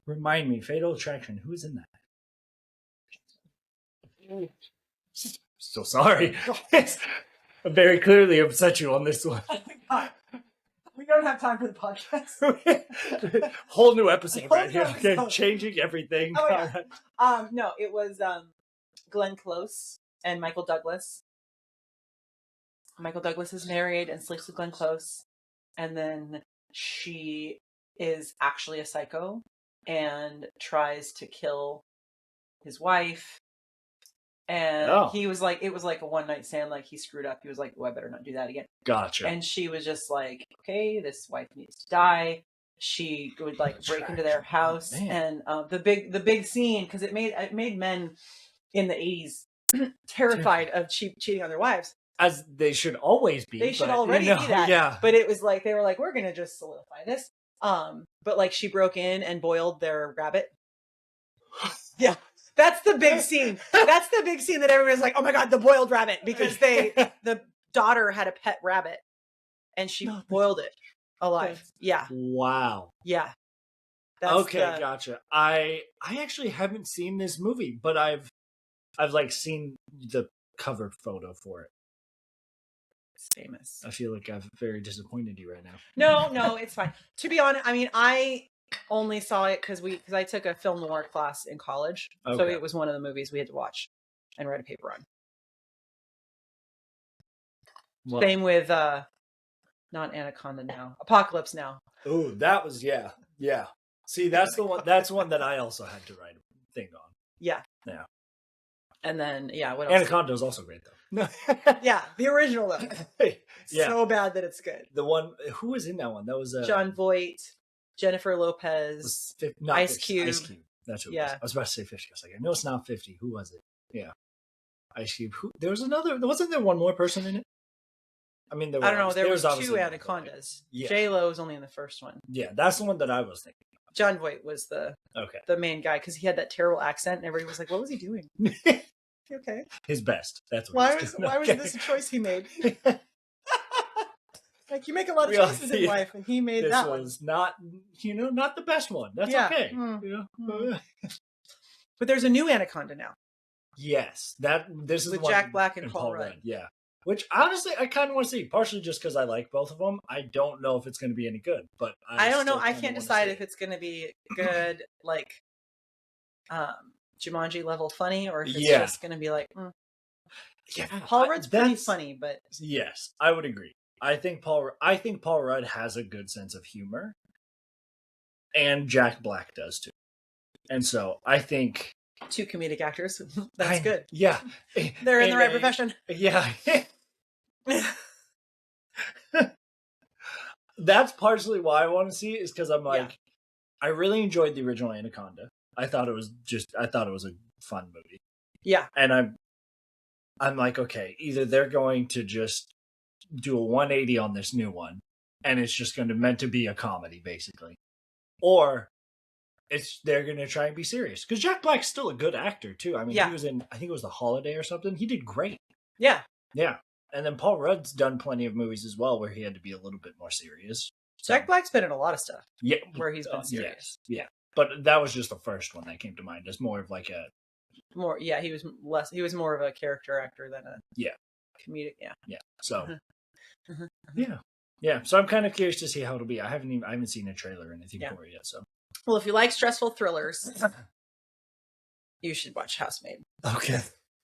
Remind me, Fatal Attraction. Who's in that? So sorry. I very clearly upset you on this one. Oh my God. We don't have time for the podcast. Whole new episode Whole right new here. Okay, episode. changing everything. Oh, yeah. No, it was Glenn Close and Michael Douglas. Michael Douglas is married and sleeps with Glenn Close, and then she is actually a psycho and tries to kill his wife. And he was like, it was like a one night stand. Like he screwed up. He was like, "Oh, I better not do that again." Gotcha. And she was just like, "Okay, this wife needs to die." She would like break into their house, and the big scene, because it made men in the 80s terrified of cheating on their wives, as they should always be. They should already be that. Yeah. But it was like they were like, "We're gonna just solidify this." But like she broke in and boiled their rabbit. Yeah. That's the big scene. That's the big scene that everybody's like, "Oh my God, the boiled rabbit," because the daughter had a pet rabbit and she boiled it alive. Yeah. Wow. Yeah. Okay, gotcha. I actually haven't seen this movie, but I've like seen the cover photo for it. It's famous. I feel like I've very disappointed you right now. No, it's fine. To be honest, I mean, I only saw it because I took a film noir class in college, so it was one of the movies we had to watch and write a paper on. Well, same with not Anaconda Now, Apocalypse Now. Oh, that was yeah. See, that's the one. That's one that I also had to write a thing on. Yeah. And then what else? Anaconda is also great though. Yeah, the original though. So bad that it's good. The one who was in that one? That was Jon Voight, Jennifer Lopez, Ice Cube. Ice Cube. That's what it was. I was about to say 50. I was like, I know it's not 50. Who was it? Yeah, Ice Cube. There was another. Wasn't there one more person in it? I mean, I don't know. There was two Anacondas. Yeah. J-Lo was only in the first one. Yeah, that's the one that I was thinking. Jon Voight was the main guy because he had that terrible accent, and everybody was like, "What was he doing?" Okay. His best. That's what why was this a choice he made? Like, you make a lot of choices in life, and he made that one. This was not, not the best one. That's okay. But there's a new Anaconda now. Yes, this is with Jack Black and Paul Rudd. Yeah, which honestly I kind of want to see, partially just because I like both of them. I don't know if it's going to be any good, but I don't know. I can't decide if it's going to be good, like Jumanji level funny, or if it's just going to be like. Yeah, Paul Rudd's pretty funny, but yes, I would agree. I think Paul Rudd has a good sense of humor, and Jack Black does too. And so I think two comedic actors. That's good. Yeah, they're in the right profession. Yeah. That's partially why I want to see it, is because I'm like, I really enjoyed the original Anaconda. I thought it was a fun movie. Yeah, and I'm like, okay, either they're going to just do a 180 on this new one, and it's just going to meant to be a comedy, basically, or they're going to try and be serious. Because Jack Black's still a good actor too. I mean, he was in, I think it was The Holiday or something. He did great. Yeah. And then Paul Rudd's done plenty of movies as well where he had to be a little bit more serious. So, Jack Black's been in a lot of stuff. Yeah, where he's been serious. Yeah. But that was just the first one that came to mind as more of like a he was more of a character actor than a comedic. Yeah. So yeah. So I'm kind of curious to see how it'll be. I haven't seen a trailer or anything for it yet. So well, if you like stressful thrillers, you should watch Housemaid. Okay,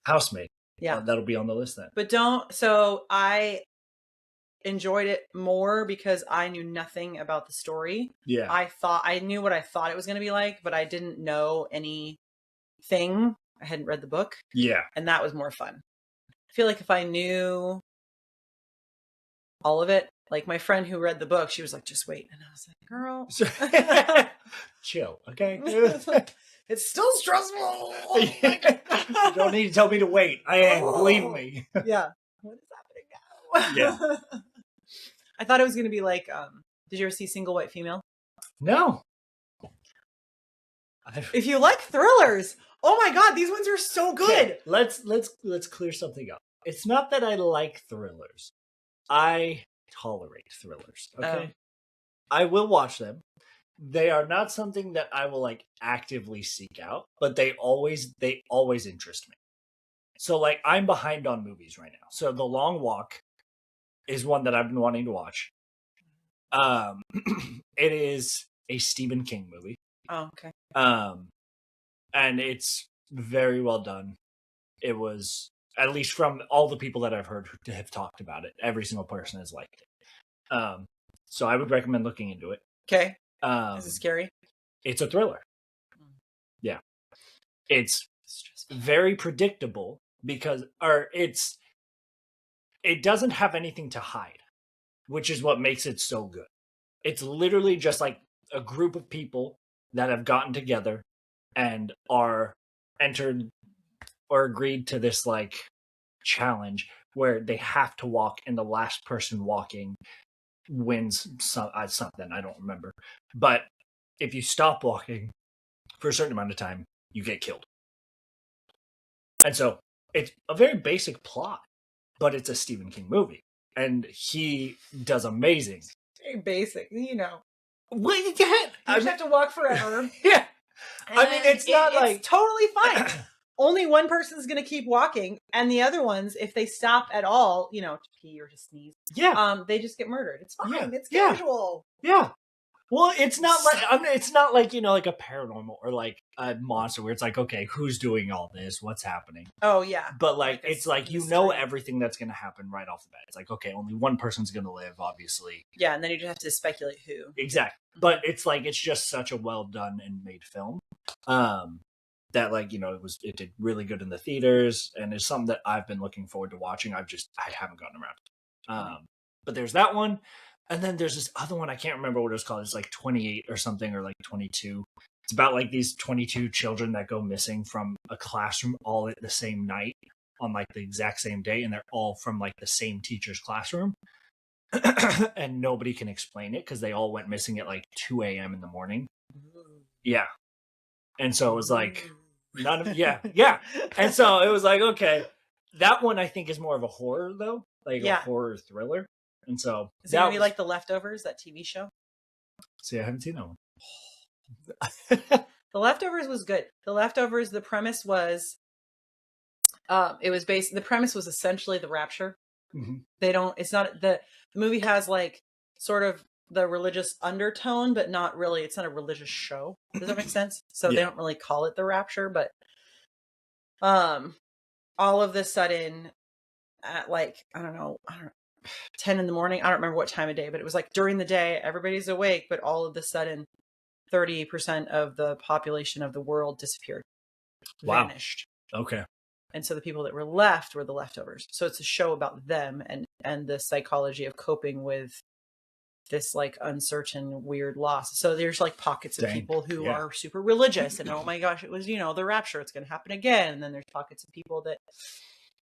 Housemaid. Yeah, that'll be on the list then. But don't. So I enjoyed it more because I knew nothing about the story. Yeah, I knew what I thought it was going to be like, but I didn't know anything. I hadn't read the book. Yeah, and that was more fun. I feel like if I knew all of it, like my friend who read the book, she was like, "Just wait," and I was like, "Girl, chill, okay." It's still stressful. You don't need to tell me to wait. I am. Believe me. Yeah. What is happening now? Yeah. I thought it was going to be like, did you ever see Single White Female? No. If you like thrillers, oh my God, these ones are so good. Okay, let's clear something up. It's not that I like thrillers. I tolerate thrillers. Okay. I will watch them. They are not something that I will like actively seek out, but they always interest me. So like I'm behind on movies right now. So The Long Walk is one that I've been wanting to watch. It is a Stephen King movie. Oh, okay. And it's very well done. It was, at least from all the people that I've heard who have talked about it, every single person has liked it. So I would recommend looking into it. Okay. Is it scary? It's a thriller. Yeah. It's very predictable because, it doesn't have anything to hide, which is what makes it so good. It's literally just like a group of people that have gotten together and are entered or agreed to this like challenge where they have to walk, and the last person walking wins something. I don't remember. But if you stop walking for a certain amount of time, you get killed. And so it's a very basic plot, but it's a Stephen King movie. And he does amazing. Very basic, Well, you can't. You just have to walk forever. Yeah. I mean, it's not like... It's totally fine. Only one person's going to keep walking, and the other ones, if they stop at all, to pee or to sneeze, they just get murdered. It's fine. Yeah. It's casual. Yeah. Well, it's not like it's not like like a paranormal or like a monster where it's like, okay, who's doing all this? What's happening? Oh yeah. But like it's like everything that's going to happen right off the bat. It's like, okay, only one person's going to live, obviously. Yeah, and then you just have to speculate who. Exactly. But it's like it's just such a well done and made film. That like it did really good in the theaters, and it's something that I've been looking forward to watching. I haven't gotten around. But there's that one. And then there's this other one, I can't remember what it was called. It's like 28 or something, or like 22. It's about like these 22 children that go missing from a classroom all at the same night on like the exact same day. And they're all from like the same teacher's classroom. And nobody can explain it because they all went missing at like 2 a.m. in the morning. Yeah. And so it was like, yeah. And so it was like, okay, that one I think is more of a horror though, like a horror thriller. And so is it gonna be like The Leftovers, that TV show? See, I haven't seen that one. The Leftovers was good. The Leftovers, the premise was, the premise was essentially the rapture. Mm-hmm. The movie has like sort of the religious undertone, but not really. It's not a religious show. Does that make sense? So they don't really call it the rapture, but all of a sudden at like, I don't know, 10 in the morning. I don't remember what time of day, but it was like during the day, everybody's awake, but all of a sudden 30% of the population of the world disappeared. Wow. Vanished. Okay. And so the people that were left were the leftovers. So it's a show about them and the psychology of coping with this like uncertain, weird loss. So there's like pockets of people who are super religious and, oh my gosh, it was, the rapture, it's going to happen again. And then there's pockets of people that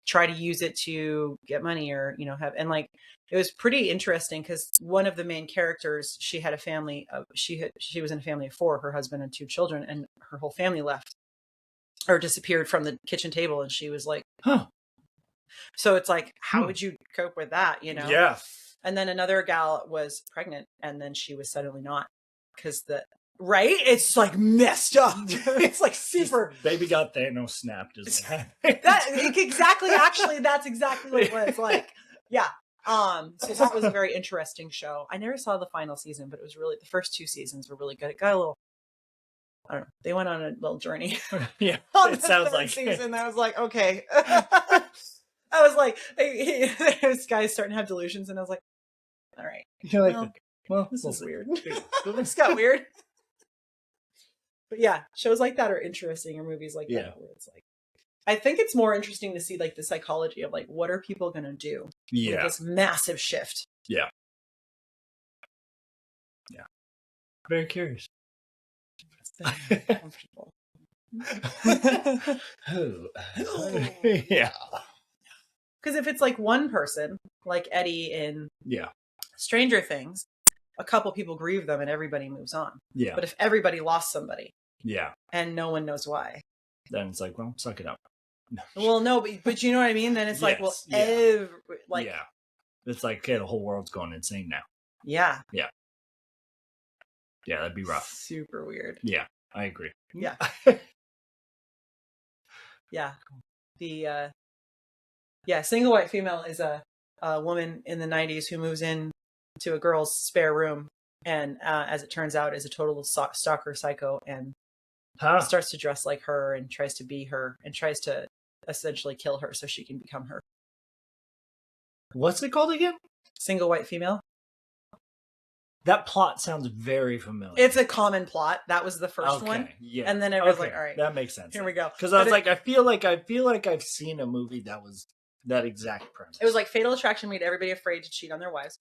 try to use it to get money or, and like, it was pretty interesting because one of the main characters, she had a family of, she was in a family of 4, her husband and 2 children, and her whole family left or disappeared from the kitchen table. And she was like, huh. So it's like, how would you cope with that? Yeah. And then another gal was pregnant and then she was suddenly not because right? It's like messed up. It's like super. Baby got Thanos snapped. Actually, that's exactly what it was like. Yeah. So that was a very interesting show. I never saw the final season, but it was really, the first 2 seasons were really good. It got a little, I don't know. They went on a little journey. Yeah. On it sounds like season. I was like, okay. I was like, this guy's starting to have delusions, and I was like, all right. You're like, well, this is weird. This got weird. But yeah, shows like that are interesting, or movies like that where it's like, I think it's more interesting to see like the psychology of like, what are people going to do? Yeah. With this massive shift. Yeah. Yeah. Very curious. Comfortable. Yeah. Because if it's like one person, like Eddie in Stranger Things, a couple people grieve them and everybody moves on. Yeah. But if everybody lost somebody, and no one knows why, then it's like, well, suck it up. No. Well, no, but you know what I mean. Then it's like, well, it's like, okay, the whole world's going insane now. Yeah. Yeah. Yeah, that'd be rough. Super weird. Yeah, I agree. Yeah. Yeah. Single white female is a woman in the 90s who moves in to a girl's spare room and, as it turns out, is a total stalker psycho and starts to dress like her and tries to be her and tries to essentially kill her so she can become her. What's it called again? Single white female. That plot sounds very familiar. It's a common plot. That was the first one. Yeah. And then everyone's like, all right. That makes sense. Here we go. Because I was like, I feel like I've seen a movie that was that exact premise. It was like Fatal Attraction made everybody afraid to cheat on their wives.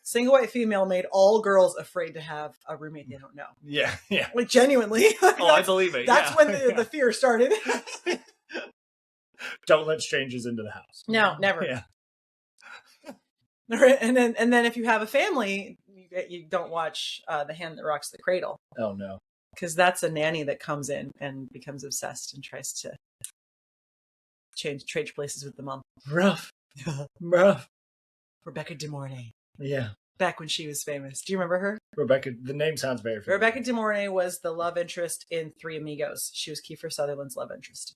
Single white female made all girls afraid to have a roommate they don't know. Yeah. Like genuinely. I believe it. That's when the fear started. Don't let strangers into the house. No, never. Yeah. And then if you have a family, you don't watch The Hand That Rocks the Cradle. Oh no. Because that's a nanny that comes in and becomes obsessed and tries to trade places with the mom. Rough. Rebecca De Mornay. Yeah. Back when she was famous. Do you remember her? Rebecca, the name sounds very familiar. Rebecca De Mornay was the love interest in Three Amigos. She was Kiefer Sutherland's love interest.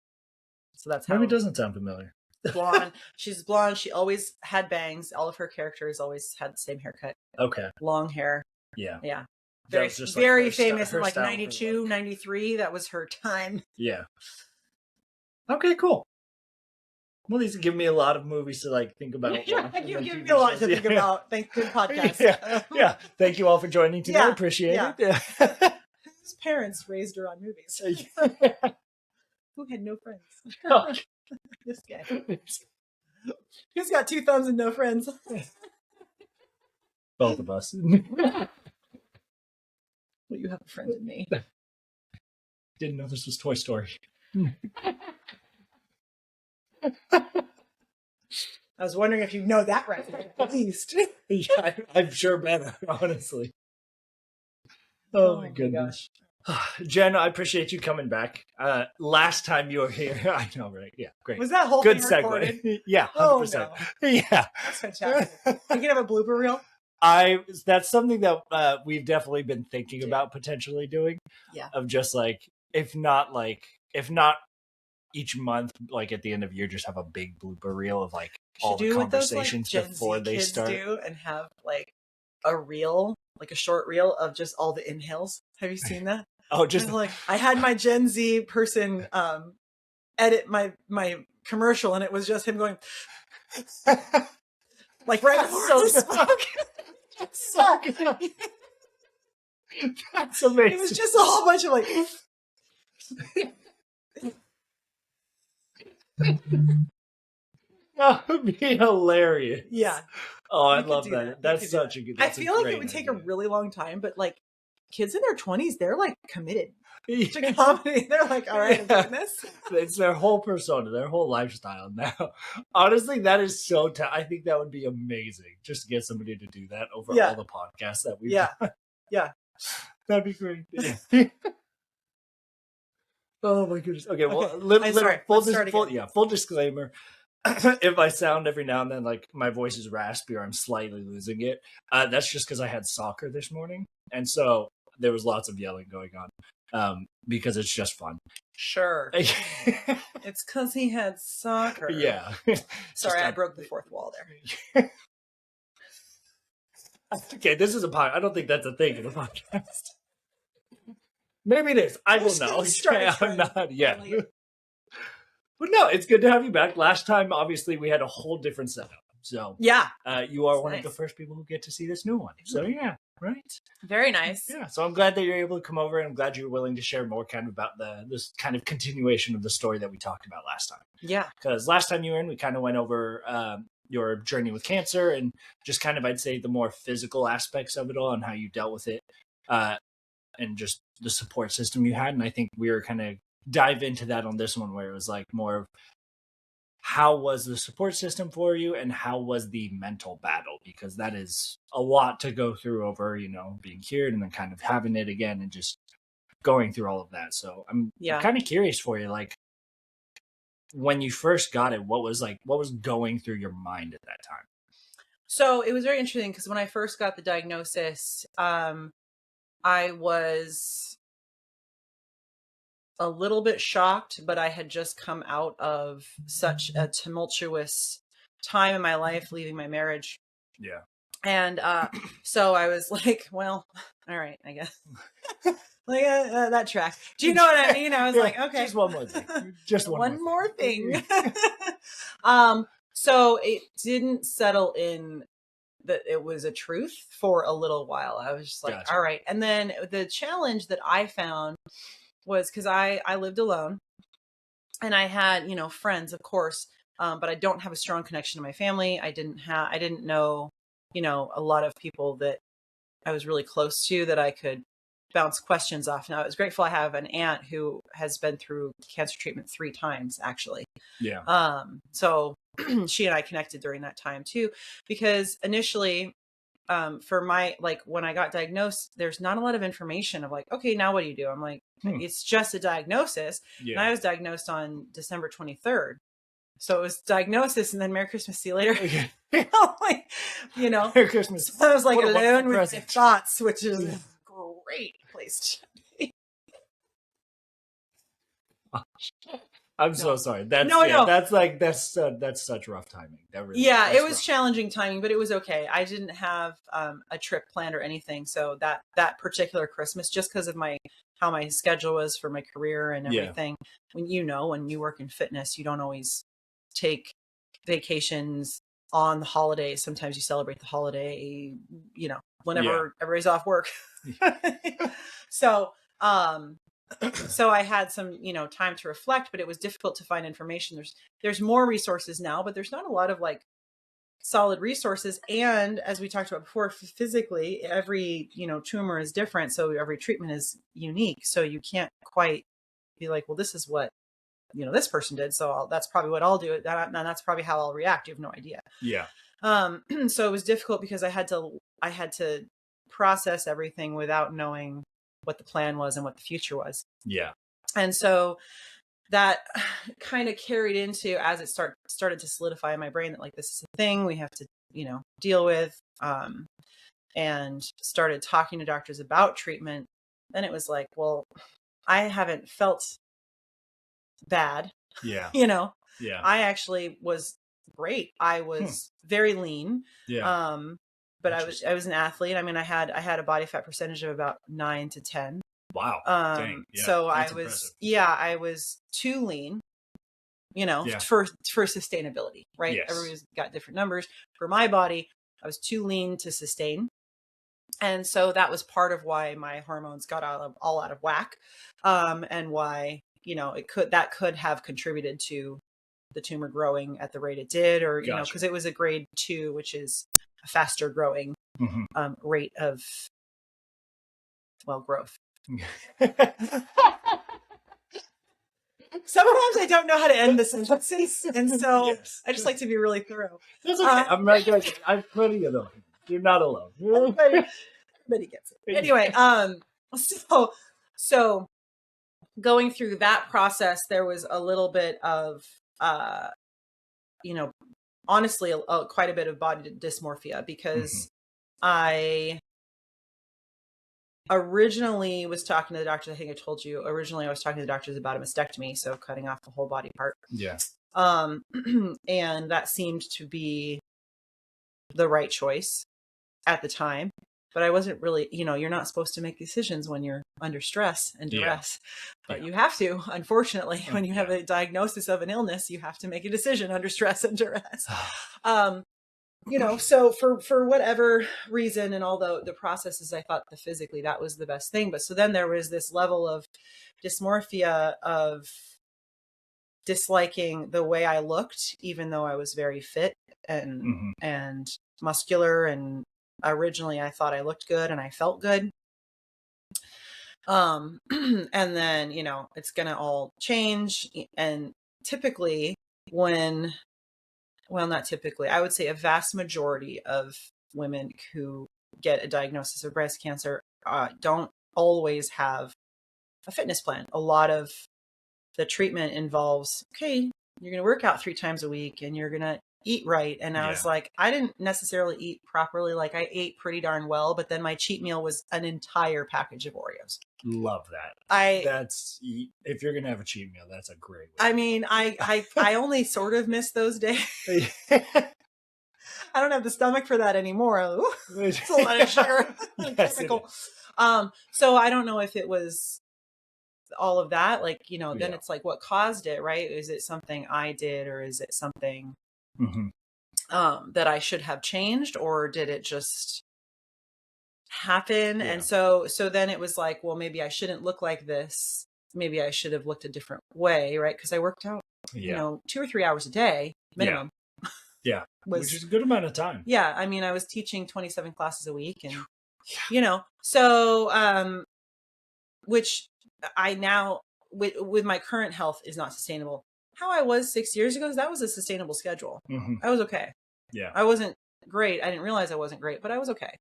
So that's how. Maybe it doesn't sound familiar. Blonde. She's blonde. She always had bangs. All of her characters always had the same haircut. Okay. Long hair. Yeah. Yeah. Very Famous in like 92, 93. That was her time. Yeah. Okay, cool. Well, these give me a lot of movies to like think about. You give me a lot to think about. Thank good podcast. Yeah. Thank you all for joining today. Yeah. Appreciate it. His parents raised her on movies. Who had no friends? Oh. This guy. He's got 2 thumbs and no friends. Both of us. Well, you have a friend in me. Didn't know this was Toy Story. I was wondering if you know that reference at least. Yeah, I'm sure better, honestly. Oh my goodness. Jen, I appreciate you coming back. Last time you were here, I know, right? Yeah, great. Was that whole good thing segue? Recorded? Yeah, 100%. Oh, no. Yeah, that's fantastic. You can have a blooper reel. That's something that we've definitely been thinking about potentially doing. Yeah. Of just like, if not each month, like at the end of year, just have a big blooper reel of like all the conversations those, like, before they start. Do and have like a reel, like a short reel of just all the inhales. Have you seen that? Oh, just like I had my Gen Z person edit my commercial, and it was just him going like right before he spoke. So good. That's amazing. It was just a whole bunch of like. That would be hilarious. Yeah. Oh, I love that. That's such a good. I feel like it would take a really long time, but like kids in their 20s, they're like committed to comedy. They're like, all right, I'm doing this. It's their whole persona, their whole lifestyle now. Honestly, that is so. I think that would be amazing just to get somebody to do that over all the podcasts that we've done. Yeah. That'd be great. Oh my goodness. Okay, well, full disclaimer. If I sound every now and then like my voice is raspy or I'm slightly losing it, that's just because I had soccer this morning, and so there was lots of yelling going on because it's just fun. Sure. It's because he had soccer. Yeah. Sorry, I broke the fourth wall there. Okay, this is a podcast. I don't think that's a thing in a podcast. Maybe it is. I don't know. I'm not. Yeah. But no, it's good to have you back. Last time, obviously, we had a whole different setup. So yeah, you are one of the first people who get to see this new one. So yeah, right. Very nice. Yeah. So I'm glad that you're able to come over, and I'm glad you're willing to share more kind of about this kind of continuation of the story that we talked about last time. Yeah. Because last time you were in, we kind of went over your journey with cancer and just kind of, I'd say, the more physical aspects of it all and how you dealt with it, and just the support system you had. And I think we were kind of dive into that on this one, where it was like more of how was the support system for you and how was the mental battle, because that is a lot to go through over, being cured and then kind of having it again and just going through all of that. So I'm kind of curious for you, like when you first got it, what was going through your mind at that time? So it was very interesting because when I first got the diagnosis, I was a little bit shocked, but I had just come out of such a tumultuous time in my life, leaving my marriage. Yeah. And so I was like, well, all right, I guess. Like that track. Do you know what I mean? I was like, okay, just one more thing. Just one more thing. So it didn't settle in that it was a truth for a little while. I was just like, Gotcha. all right. And then the challenge that I found was because I lived alone, and I had, friends, of course, but I don't have a strong connection to my family. I didn't know, a lot of people that I was really close to that I could bounce questions off. Now, I was grateful I have an aunt who has been through cancer treatment 3 times, actually. Yeah. So she and I connected during that time too, because initially, for my, like, when I got diagnosed, there's not a lot of information of like, okay, now what do you do? I'm like, it's just a diagnosis. Yeah. And I was diagnosed on December 23rd. So it was diagnosis and then Merry Christmas, see you later. Like, Merry Christmas. So I was like What a alone wonderful with my present. thoughts, which is a great place to be. I'm so sorry. That's No. that's such rough timing. That really It was rough. challenging timing, but it was okay. I didn't have a trip planned or anything, so that particular Christmas, just because of how my schedule was for my career and everything. When you work in fitness, you don't always take vacations on the holidays. Sometimes you celebrate the holiday, whenever everybody's off work. So I had some, time to reflect, but it was difficult to find information. There's more resources now, but there's not a lot of like solid resources. And as we talked about before, physically, every, tumor is different. So every treatment is unique. So you can't quite be like, well, this is what, this person did. So that's probably what I'll do. And that's probably how I'll react. You have no idea. Yeah. So it was difficult because I had to process everything without knowing what the plan was and what the future was. Yeah. And so that kind of carried into, as it started to solidify in my brain that like, this is a thing we have to, deal with, and started talking to doctors about treatment. Then it was like, well, I haven't felt bad. Yeah. Yeah. I actually was great. I was very lean. Yeah. But I was an athlete. I mean, I had a body fat percentage of about 9 to 10. Wow. Dang. Yeah, so I was, impressive. I was too lean, for sustainability, right? Yes. Everybody's got different numbers. For my body, I was too lean to sustain. And so that was part of why my hormones got all out of whack. And why, that could have contributed to the tumor growing at the rate it did, or, Gotcha. Because it was a grade 2, which is a faster growing rate of, growth. Sometimes I don't know how to end the sentences, and so I just like to be really thorough. That's okay. I'm right there. I'm putting it on. You're not alone. Everybody gets it. Anyway, so going through that process, there was a little bit of, honestly, quite a bit of body dysmorphia, because I originally was talking to the doctor. I think I told you originally I was talking to the doctors about a mastectomy, so cutting off the whole body part. Yeah. And that seemed to be the right choice at the time, but I wasn't really, you're not supposed to make decisions when you're under stress and duress, but you have to, unfortunately, when you have a diagnosis of an illness, you have to make a decision under stress and duress. So for whatever reason, and all the processes, I thought physically that was the best thing. But so then there was this level of dysmorphia, of disliking the way I looked, even though I was very fit and muscular. And originally I thought I looked good and I felt good. And then, it's going to all change. And typically not typically, I would say a vast majority of women who get a diagnosis of breast cancer don't always have a fitness plan. A lot of the treatment involves, okay, you're going to work out 3 times a week, and you're going to eat right. And I was Yeah. like, I didn't necessarily eat properly. Like I ate pretty darn well, but then my cheat meal was an entire package of Oreos. Love that. I That's if you're gonna have a cheat meal, that's a great way. I mean, I only sort of miss those days. I don't have the stomach for that anymore. Ooh, it's a lot of sugar. Yes, Typical. So I don't know if it was all of that. Like, you know, then Yeah. it's like what caused it, right? Is it something I did, or is it something Mhm. that I should have changed, or did it just happen? Yeah. And so then it was like, well, maybe I shouldn't look like this. Maybe I should have looked a different way, right? Because I worked out, you Yeah. know, 2 or 3 hours a day minimum. Yeah. Was Which is a good amount of time. yeah, I mean, I was teaching 27 classes a week, and Yeah. you know, so which I now with my current health is not sustainable. How I was 6 years ago, that was a sustainable schedule. Mhm. I was okay. Yeah. I wasn't great. I didn't realize I wasn't great, but I was okay.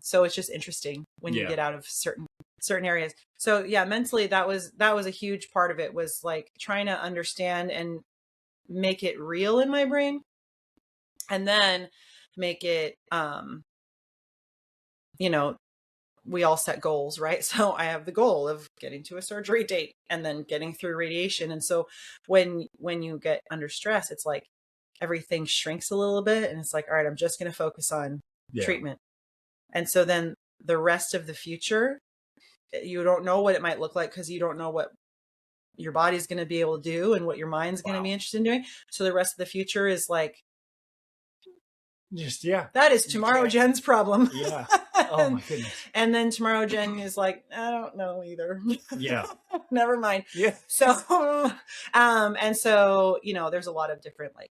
So it's just interesting when you Yeah. get out of certain areas. So yeah, mentally that was a huge part of it, was like trying to understand and make it real in my brain, and then make it you know, we all set goals, right? So I have the goal of getting to a surgery date and then getting through radiation. And so when you get under stress, it's like everything shrinks a little bit, and it's like, all right, I'm just going to focus on Yeah. treatment. And so then the rest of the future, you don't know what it might look like, because you don't know what your body's going to be able to do and what your mind's going to be interested in doing. So the rest of the future is like, Just that is tomorrow can't- Jen's problem. Yeah. Oh my goodness. And then tomorrow Jen is like, I don't know either. Yeah. Never mind. Yeah. So and so, you know, there's a lot of different like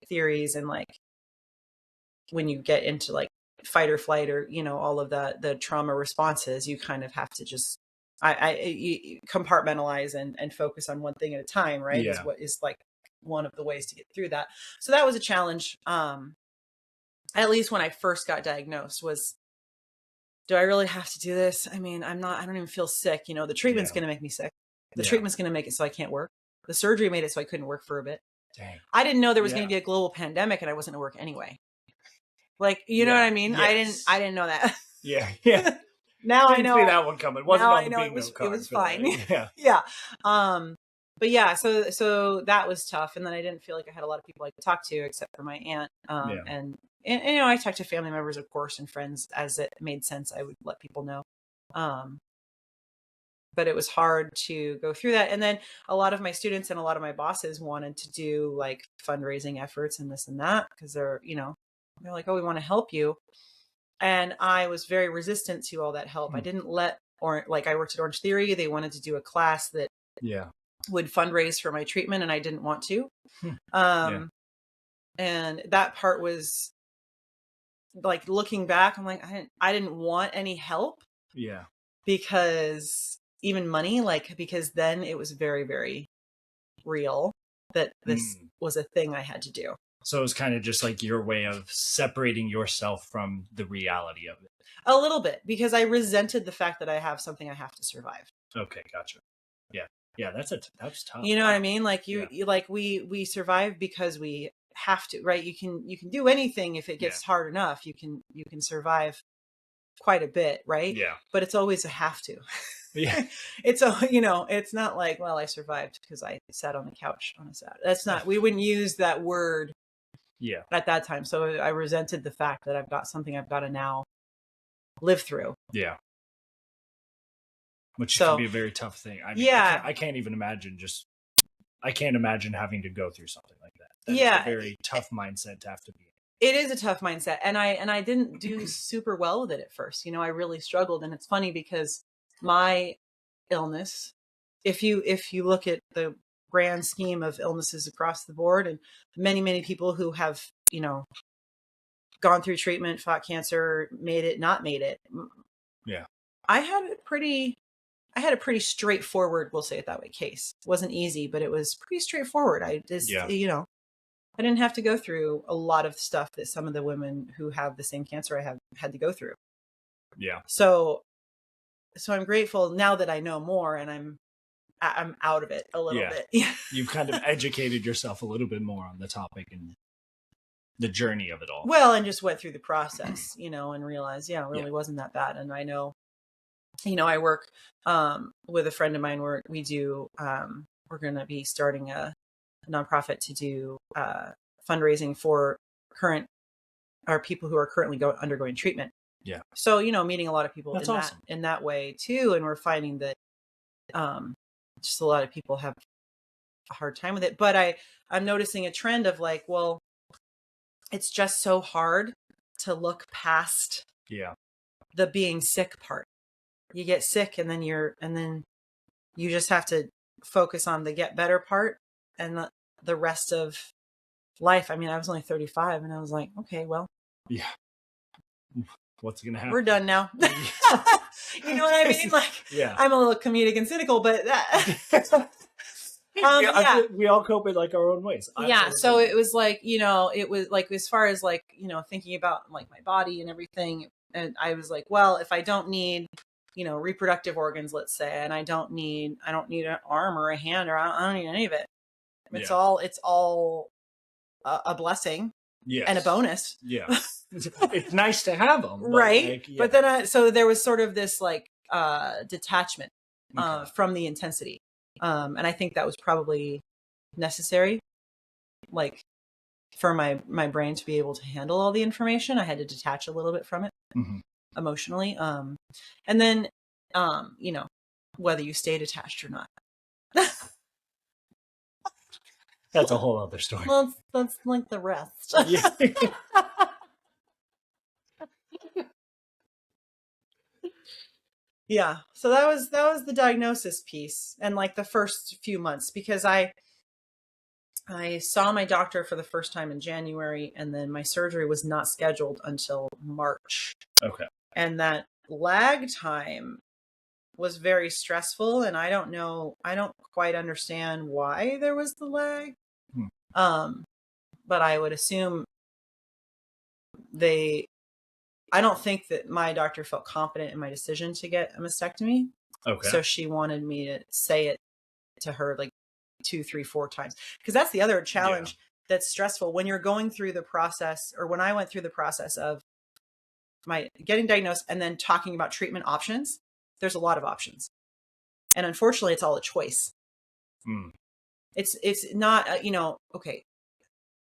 theories, and like when you get into like fight or flight, or, you know, all of the trauma responses, you kind of have to just you compartmentalize and focus on one thing at a time, right? Is Yeah. what is like one of the ways to get through that. So that was a challenge. At least when I first got diagnosed, was, do I really have to do this? I mean, I don't even feel sick. You know, the treatment's Yeah. going to make me sick. The Yeah. treatment's going to make it so I can't work. The surgery made it so I couldn't work for a bit. Dang. I didn't know there was Yeah. going to be a global pandemic, and I wasn't going to work anyway. Like, you know Yeah. what I mean? Yes. I didn't know that. Yeah. Yeah. Now I Didn't know see that one coming. Wasn't now on I the know bingo it card was for that. fine. Yeah. Yeah. But yeah, so that was tough. And then I didn't feel like I had a lot of people I could talk to, except for my aunt. Yeah. And you know, I talked to family members, of course, and friends as it made sense. I would let people know. But it was hard to go through that. And then a lot of my students and a lot of my bosses wanted to do like fundraising efforts and this and that, because they're, you know, they're like, oh, we want to help you. And I was very resistant to all that help. I didn't let, or like I worked at Orange Theory. They wanted to do a class that Yeah. would fundraise for my treatment, and I didn't want to. Yeah. And that part was like, looking back, I'm like, I didn't want any help, Yeah. because even money, like, because then it was very, very real that this was a thing I had to do. So it was kind of just like your way of separating yourself from the reality of it. A little bit, because I resented the fact that I have something I have to survive. Okay, gotcha. Yeah. Yeah, that's tough. You know what I mean? Like you like we survive because we have to, right? You can do anything if it gets hard enough. You can survive quite a bit, right? Yeah. But it's always a have to. Yeah. It's a, you know, it's not like, well, I survived because I sat on the couch on a Saturday. That's not, we wouldn't use that word at that time. So I resented the fact that I've got something I've got to now live through. Yeah. Which can be a very tough thing. I mean, I can't even imagine I can't imagine having to go through something like that. That's a very tough mindset to have to be in. It is a tough mindset. And I didn't do super well with it at first. You know, I really struggled. And it's funny because my illness, if you look at the grand scheme of illnesses across the board, and many, many people who have, you know, gone through treatment, fought cancer, made it, not made it. Yeah. I had a pretty straightforward, we'll say it that way, case. It wasn't easy, but it was pretty straightforward. I just, you know, I didn't have to go through a lot of stuff that some of the women who have the same cancer I have had to go through. Yeah. So I'm grateful now that I know more, and I'm out of it a little bit. You've kind of educated yourself a little bit more on the topic, and the journey of it all. Well, and just went through the process, and realized, it really wasn't that bad. And I know, I work with a friend of mine where we do, we're going to be starting a nonprofit to do fundraising for people who are currently undergoing treatment. Yeah. So, meeting a lot of people awesome. in that way too. And we're finding that just a lot of people have a hard time with it. But I'm noticing a trend of like, well, it's just so hard to look past the being sick part. You get sick and then you just have to focus on the get better part and the rest of life. I mean, I was only 35 and I was like, okay, well, what's going to happen? We're done now. You know what I mean? Like, I'm a little comedic and cynical, but we all cope in like our own ways. So it was like, it was like, as far as like, thinking about like my body and everything. And I was like, well, if I don't need, reproductive organs, let's say, and I don't need an arm or a hand, or I don't need any of it. It's all a blessing and a bonus. Yeah. It's nice to have them. Right. Like, but then, so there was sort of this like, detachment, from the intensity. And I think that was probably necessary, like for my brain to be able to handle all the information. I had to detach a little bit from it emotionally. And then, whether you stay detached or not. That's a whole other story. Let's link the rest. Yeah. So that was the diagnosis piece, and like the first few months, because I saw my doctor for the first time in January, and then my surgery was not scheduled until March. Okay. And that lag time was very stressful, and I don't quite understand why there was the lag. But I would assume I don't think that my doctor felt confident in my decision to get a mastectomy. Okay. So she wanted me to say it to her like 2, 3, 4 times. Because that's the other challenge that's stressful when you're going through the process, or when I went through the process of my getting diagnosed and then talking about treatment options. There's a lot of options. And unfortunately, it's all a choice. It's not, okay.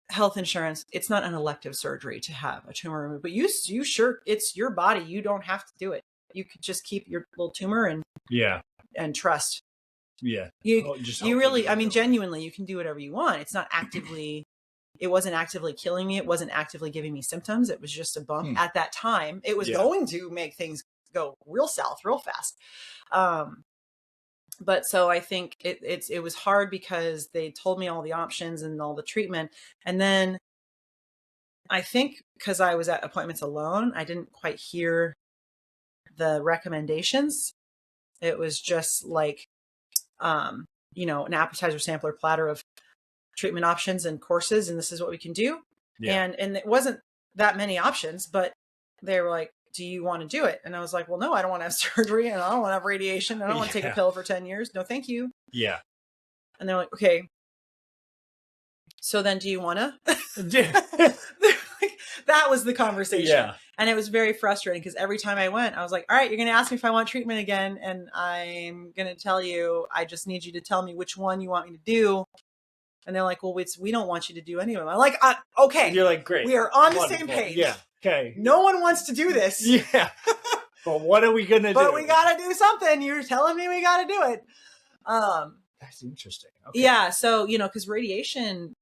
Health insurance, it's not an elective surgery to have a tumor removed, but you sure, it's your body. You don't have to do it. You could just keep your little tumor and trust. Yeah. You really, I mean, genuinely, you can do whatever you want. It's not actively, it wasn't actively killing me. It wasn't actively giving me symptoms. It was just a bump at that time. It was going to make things go real south, real fast. But so I think it was hard because they told me all the options and all the treatment. And then I think because I was at appointments alone, I didn't quite hear the recommendations. It was just like, an appetizer, sampler, platter of treatment options and courses. And this is what we can do. Yeah. And it wasn't that many options, but they were like, do you want to do it? And I was like, well, no, I don't want to have surgery, and I don't want to have radiation. I don't want to take a pill for 10 years. No, thank you. Yeah. And they're like, okay, so then do you want to? That was the conversation. Yeah. And it was very frustrating because every time I went, I was like, all right, you're going to ask me if I want treatment again. And I'm going to tell you, I just need you to tell me which one you want me to do. And they're like, well, we don't want you to do any of them. I'm like, okay. You're like, great. We are on the same page. Yeah. Okay. No one wants to do this. Yeah. But what are we going to do? But we got to do something. You're telling me we got to do it. That's interesting. Okay. Yeah. So, because radiation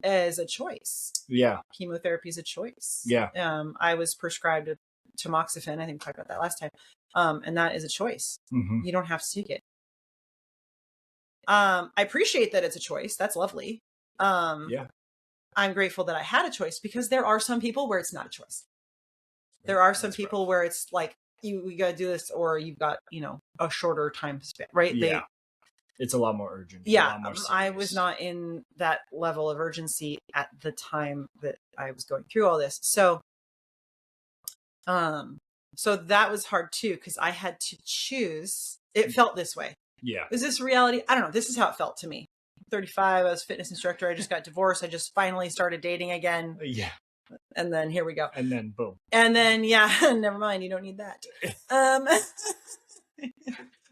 is a choice. Yeah. Chemotherapy is a choice. Yeah. I was prescribed tamoxifen. I think we talked about that last time. And that is a choice. Mm-hmm. You don't have to take it. I appreciate that it's a choice. That's lovely. Yeah. I'm grateful that I had a choice, because there are some people where it's not a choice. There are some people where it's like, we got to do this, or you've got, a shorter time span, right? Yeah. It's a lot more urgent. Yeah. I was not in that level of urgency at the time that I was going through all this. So that was hard too, because I had to choose. It felt this way. Yeah. Is this reality? I don't know. This is how it felt to me. 35, I was a fitness instructor. I just got divorced. I just finally started dating again. Yeah. And then here we go. And then boom. And then, yeah, never mind. You don't need that.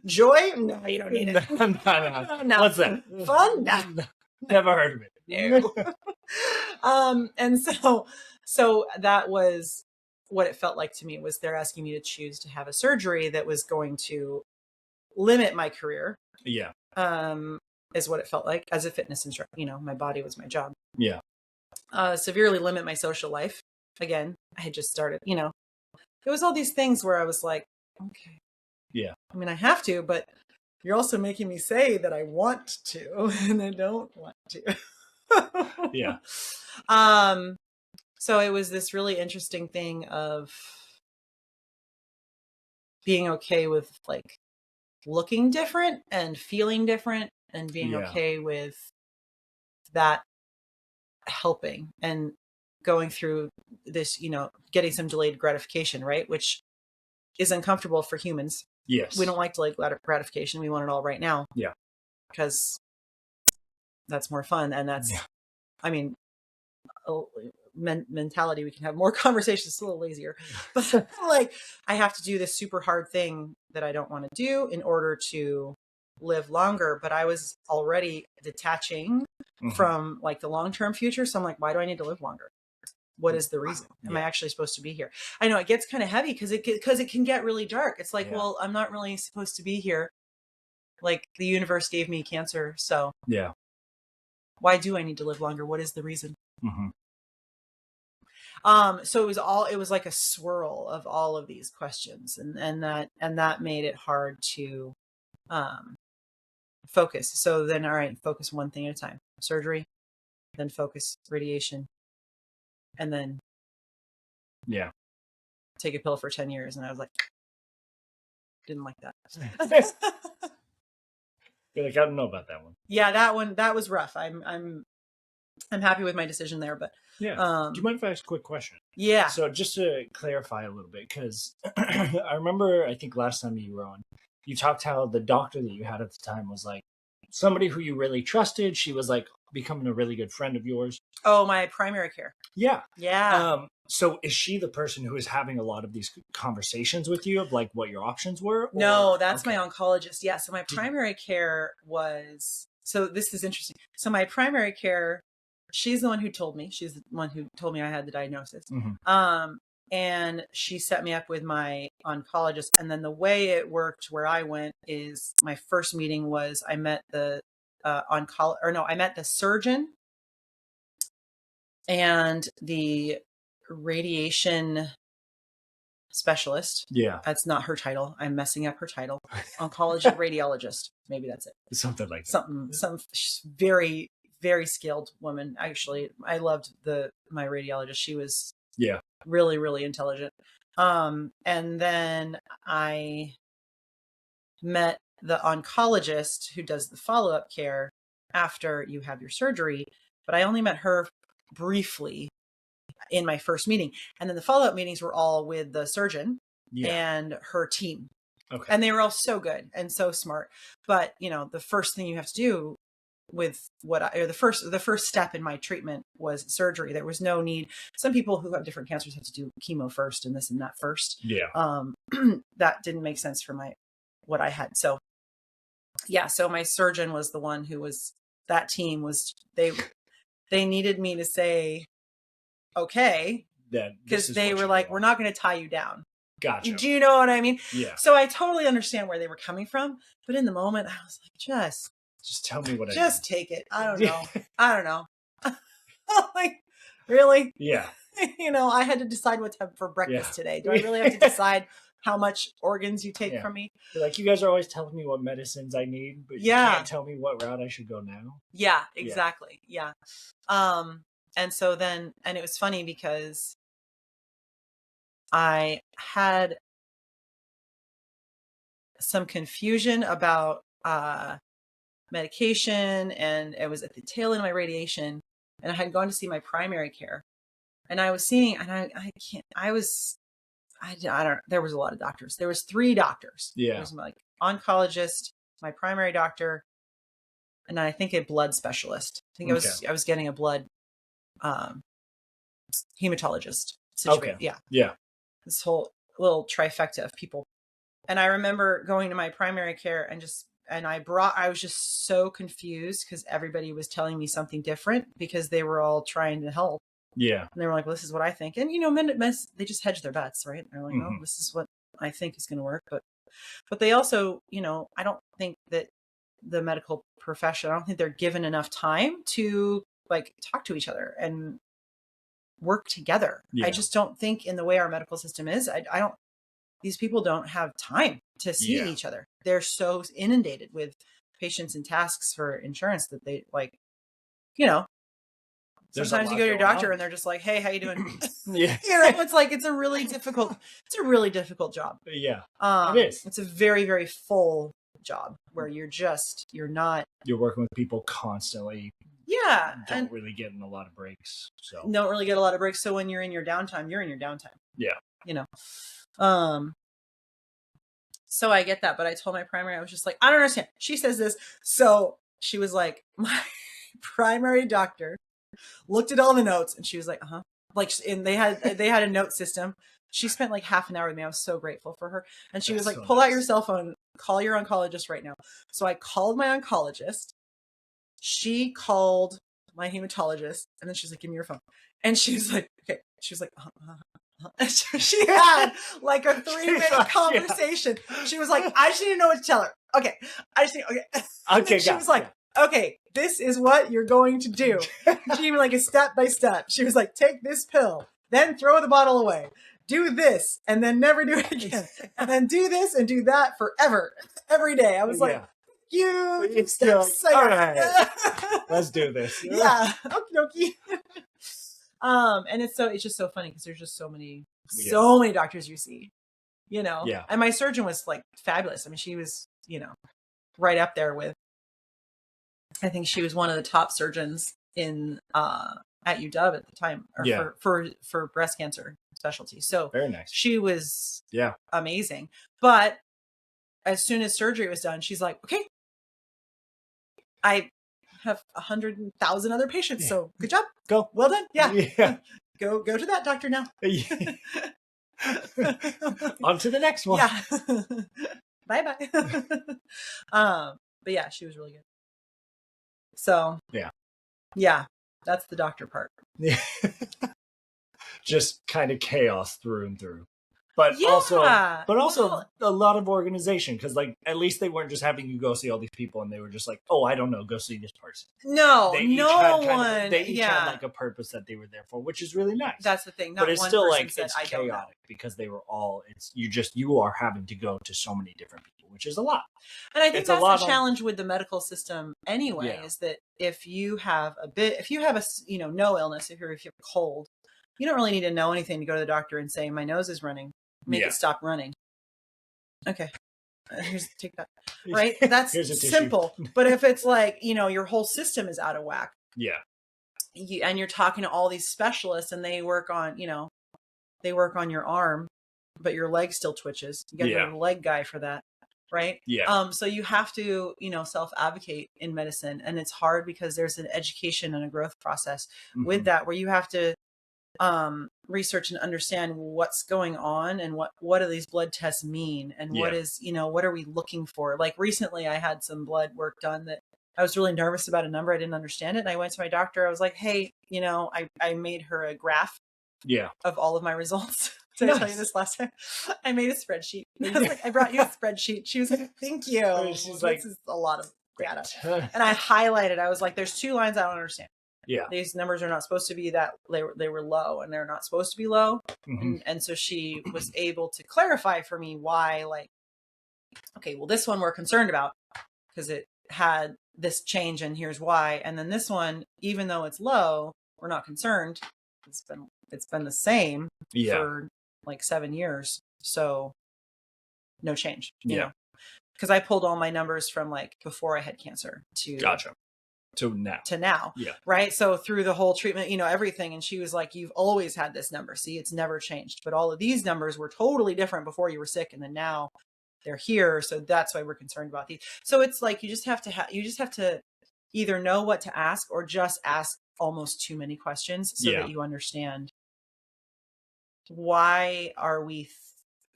Joy? No, you don't need it. No. What's that? Fun? No. Never heard of it. No. And so that was what it felt like to me, was they're asking me to choose to have a surgery that was going to limit my career. Yeah. Is what it felt like as a fitness instructor. You know, my body was my job. Yeah. Severely limit my social life. Again, I had just started, you know, it was all these things where I was like, okay. Yeah. I mean, I have to, but you're also making me say that I want to and I don't want to. Yeah. So it was this really interesting thing of being okay with like looking different and feeling different and being okay with that helping and going through this, you know, getting some delayed gratification, right? Which is uncomfortable for humans. Yes. We don't like delayed gratification. We want it all right now. Yeah. Because that's more fun. And that's, I mean, mentality. We can have more conversations. It's a little lazier, but like I have to do this super hard thing that I don't want to do in order to live longer. But I was already detaching from like the long-term future. So I'm like, why do I need to live longer? What is the reason? Am I actually supposed to be here? I know it gets kind of heavy because it can get really dark. It's like, well, I'm not really supposed to be here. Like the universe gave me cancer. So why do I need to live longer? What is the reason? So it was like a swirl of all of these questions, and that made it hard to focus. So then, all right, focus one thing at a time. Surgery, then focus radiation, and then take a pill for 10 years. And I was like, didn't like that. You're like, I don't know about that one. Yeah, that was rough. I'm happy with my decision there, but do you mind if I ask a quick question? Yeah. So just to clarify a little bit, because I remember, I think last time you were on, you talked how the doctor that you had at the time was like somebody who you really trusted. She was like becoming a really good friend of yours. Oh, my primary care. Yeah. Yeah. So is she the person who is having a lot of these conversations with you of like what your options were? No, that's my oncologist. Yeah. So my primary care was, so this is interesting. So my primary care, she's the one who told me, she's the one who told me I had the diagnosis. And she set me up with my oncologist. And then the way it worked where I went is my first meeting was I met the I met the surgeon and the radiation specialist. Yeah. That's not her title. I'm messing up her title. Oncology radiologist. Maybe that's it. Something like that. Some very, very skilled woman. Actually, I loved my radiologist. She was really, really intelligent. And then I met the oncologist who does the follow-up care after you have your surgery, but I only met her briefly in my first meeting. And then the follow-up meetings were all with the surgeon and her team. Okay. And they were all so good and so smart. But, you know, the first thing you have to do with the first step in my treatment was surgery. There was no need. Some people who have different cancers have to do chemo first and this and that first. Yeah. That didn't make sense for what I had. So so my surgeon was the one who was, that team was, they needed me to say, okay, because they were like, we're not going to tie you down. Gotcha. Do you know what I mean? Yeah. So I totally understand where they were coming from, but in the moment I was like, just tell me what just take it. I don't know. I don't know. Like, really? Yeah. You know, I had to decide what to have for breakfast today. Do I really have to decide how much organs you take from me? You're like, you guys are always telling me what medicines I need, but you can't tell me what route I should go now. Yeah, exactly. Yeah. And so then, and it was funny because I had some confusion about medication, and it was at the tail end of my radiation, and I had gone to see my primary care, and I was seeing, and there was a lot of doctors. There was 3 doctors. Yeah. There was like oncologist, my primary doctor, and I think a blood specialist. I think I was getting a blood hematologist situation. Okay. Yeah. Yeah. This whole little trifecta of people. And I remember going to my primary care and I was just so confused because everybody was telling me something different because they were all trying to help. Yeah. And they were like, well, this is what I think. And, they just hedge their bets, right? They're like, well, this is what I think is going to work. But they also, I don't think that the medical profession, I don't think they're given enough time to like talk to each other and work together. Yeah. I just don't think in the way our medical system is, these people don't have time to see each other. They're so inundated with patients and tasks for insurance that they sometimes you go to your doctor and they're just like, hey, how you doing? Yeah. It's a really difficult job. Yeah. It is. It's a very, very full job where you're working with people constantly. Yeah. Don't really get in a lot of breaks. So don't really get a lot of breaks. So when you're in your downtime, you're in your downtime. Yeah. So I get that, but I told my primary, I was just like, I don't understand. She says this. So she was like, my primary doctor looked at all the notes and she was like, like, and they had a note system. She spent like half an hour with me. I was so grateful for her. And she was like, pull out your cell phone, call your oncologist right now. So I called my oncologist. She called my hematologist and then she's like, give me your phone. And she was like, okay. She was like, she had like a 3-minute conversation. Yeah. She was like, I just need to know what to tell her. Okay. Okay. She was like, okay, this is what you're going to do. She gave me like a step by step. She was like, take this pill, then throw the bottle away. Do this, and then never do it again. And then do this and do that forever, every day. I was like, you steps. All right. Let's do this. Yeah. Okie dokie. And it's just so funny because there's just so many doctors you see, Yeah. And my surgeon was like fabulous. I mean, she was, right up there with, I think she was one of the top surgeons in at UW at the time, or for breast cancer specialty. So very nice. She was amazing. But as soon as surgery was done, she's like, okay, I have 100,000 other patients. So good job. Go. Well done. Yeah. Go to that doctor now. On to the next one. Yeah. Bye-bye. But yeah, she was really good. So yeah, that's the doctor part. Yeah. Just kind of chaos through and through. But also a lot of organization, because like at least they weren't just having you go see all these people and they were just like, oh, I don't know, go see this person. No, they each had like a purpose that they were there for, which is really nice. That's the thing. But it's still like it's chaotic because they were all. You are having to go to so many different people, which is a lot. And I think that's the challenge with the medical system anyway, is that if you have no illness, if you have a cold, you don't really need to know anything to go to the doctor and say, my nose is running. Make it stop running. Okay. Take that. Right? That's simple. But if it's like, your whole system is out of whack. Yeah. And you're talking to all these specialists and they work on your arm, but your leg still twitches. You got to go to the leg guy for that. Right? Yeah. So you have to, self-advocate in medicine. And it's hard because there's an education and a growth process with that, where you have to research and understand what's going on and what do these blood tests mean and what is, what are we looking for? Like recently I had some blood work done that I was really nervous about a number. I didn't understand it. And I went to my doctor. I was like, hey, I made her a graph of all of my results. Did I tell you this last time? I made a spreadsheet. I was like, I brought you a spreadsheet. She was like, thank you. She's like, this is a lot of data. And I highlighted, I was like, there's 2 lines I don't understand. Yeah. These numbers are not supposed to be that they were low, and they're not supposed to be low. And so she was able to clarify for me why, like, okay, well, this one we're concerned about because it had this change and here's why. And then this one, even though it's low, we're not concerned. It's been the same for like 7 years. So no change, you know, because I pulled all my numbers from like before I had cancer to to now. Yeah. Right. So through the whole treatment, everything. And she was like, you've always had this number. See, it's never changed. But all of these numbers were totally different before you were sick. And then now they're here. So that's why we're concerned about these. So it's like, you just have to either know what to ask or just ask almost too many questions so that you understand why are we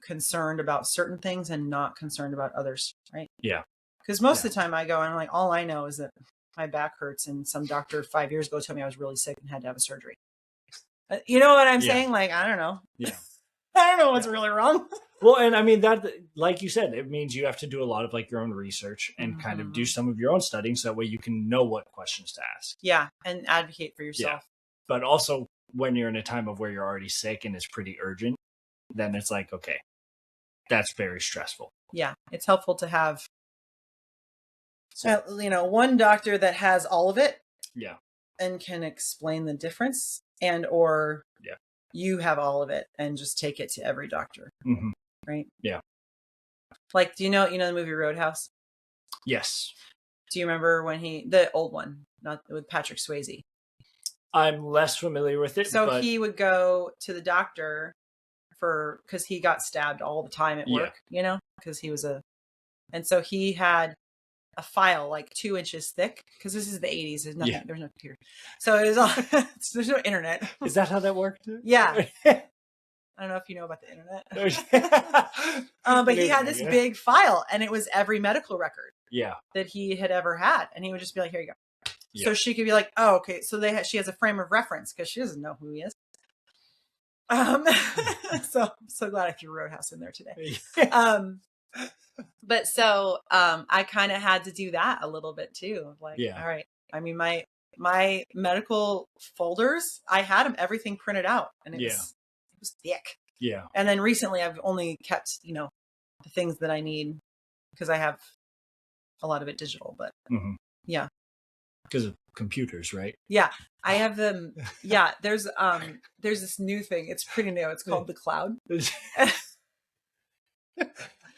concerned about certain things and not concerned about others, right? Yeah. Because most of the time I go and I'm like, all I know is that my back hurts, and some doctor 5 years ago told me I was really sick and had to have a surgery. You know what I'm saying? Like, I don't know. Yeah. I don't know what's really wrong. Well, and I mean that, like you said, it means you have to do a lot of like your own research and kind of do some of your own studying, so that way you can know what questions to ask. Yeah, and advocate for yourself. Yeah. But also, when you're in a time of where you're already sick and it's pretty urgent, then it's like, okay, that's very stressful. Yeah, it's helpful to have, one doctor that has all of it. Yeah. And can explain the difference, and or you have all of it and just take it to every doctor. Mm-hmm. Right? Yeah. Like, do you know the movie Roadhouse? Yes. Do you remember when the old one, not with Patrick Swayze? I'm less familiar with it. So he would go to the doctor because he got stabbed all the time at work, because he was and so he had a file like 2 inches thick, because this is the 80s. There's nothing. There's no computer, so it was all. There's no internet. Is that how that worked? Yeah. I don't know if you know about the internet. But he had this big file, and it was every medical record that he had ever had, and he would just be like, "Here you go." Yeah. So she could be like, "Oh, okay." So she has a frame of reference because she doesn't know who he is. So I'm so glad I threw Roadhouse in there today. But so I kind of had to do that a little bit too. Like, all right. I mean, my medical folders, I had them everything printed out, and it was thick. Yeah. And then recently I've only kept, the things that I need, because I have a lot of it digital, but yeah. Because of computers, right? Yeah. I have them. Yeah. There's this new thing. It's pretty new. It's called the cloud.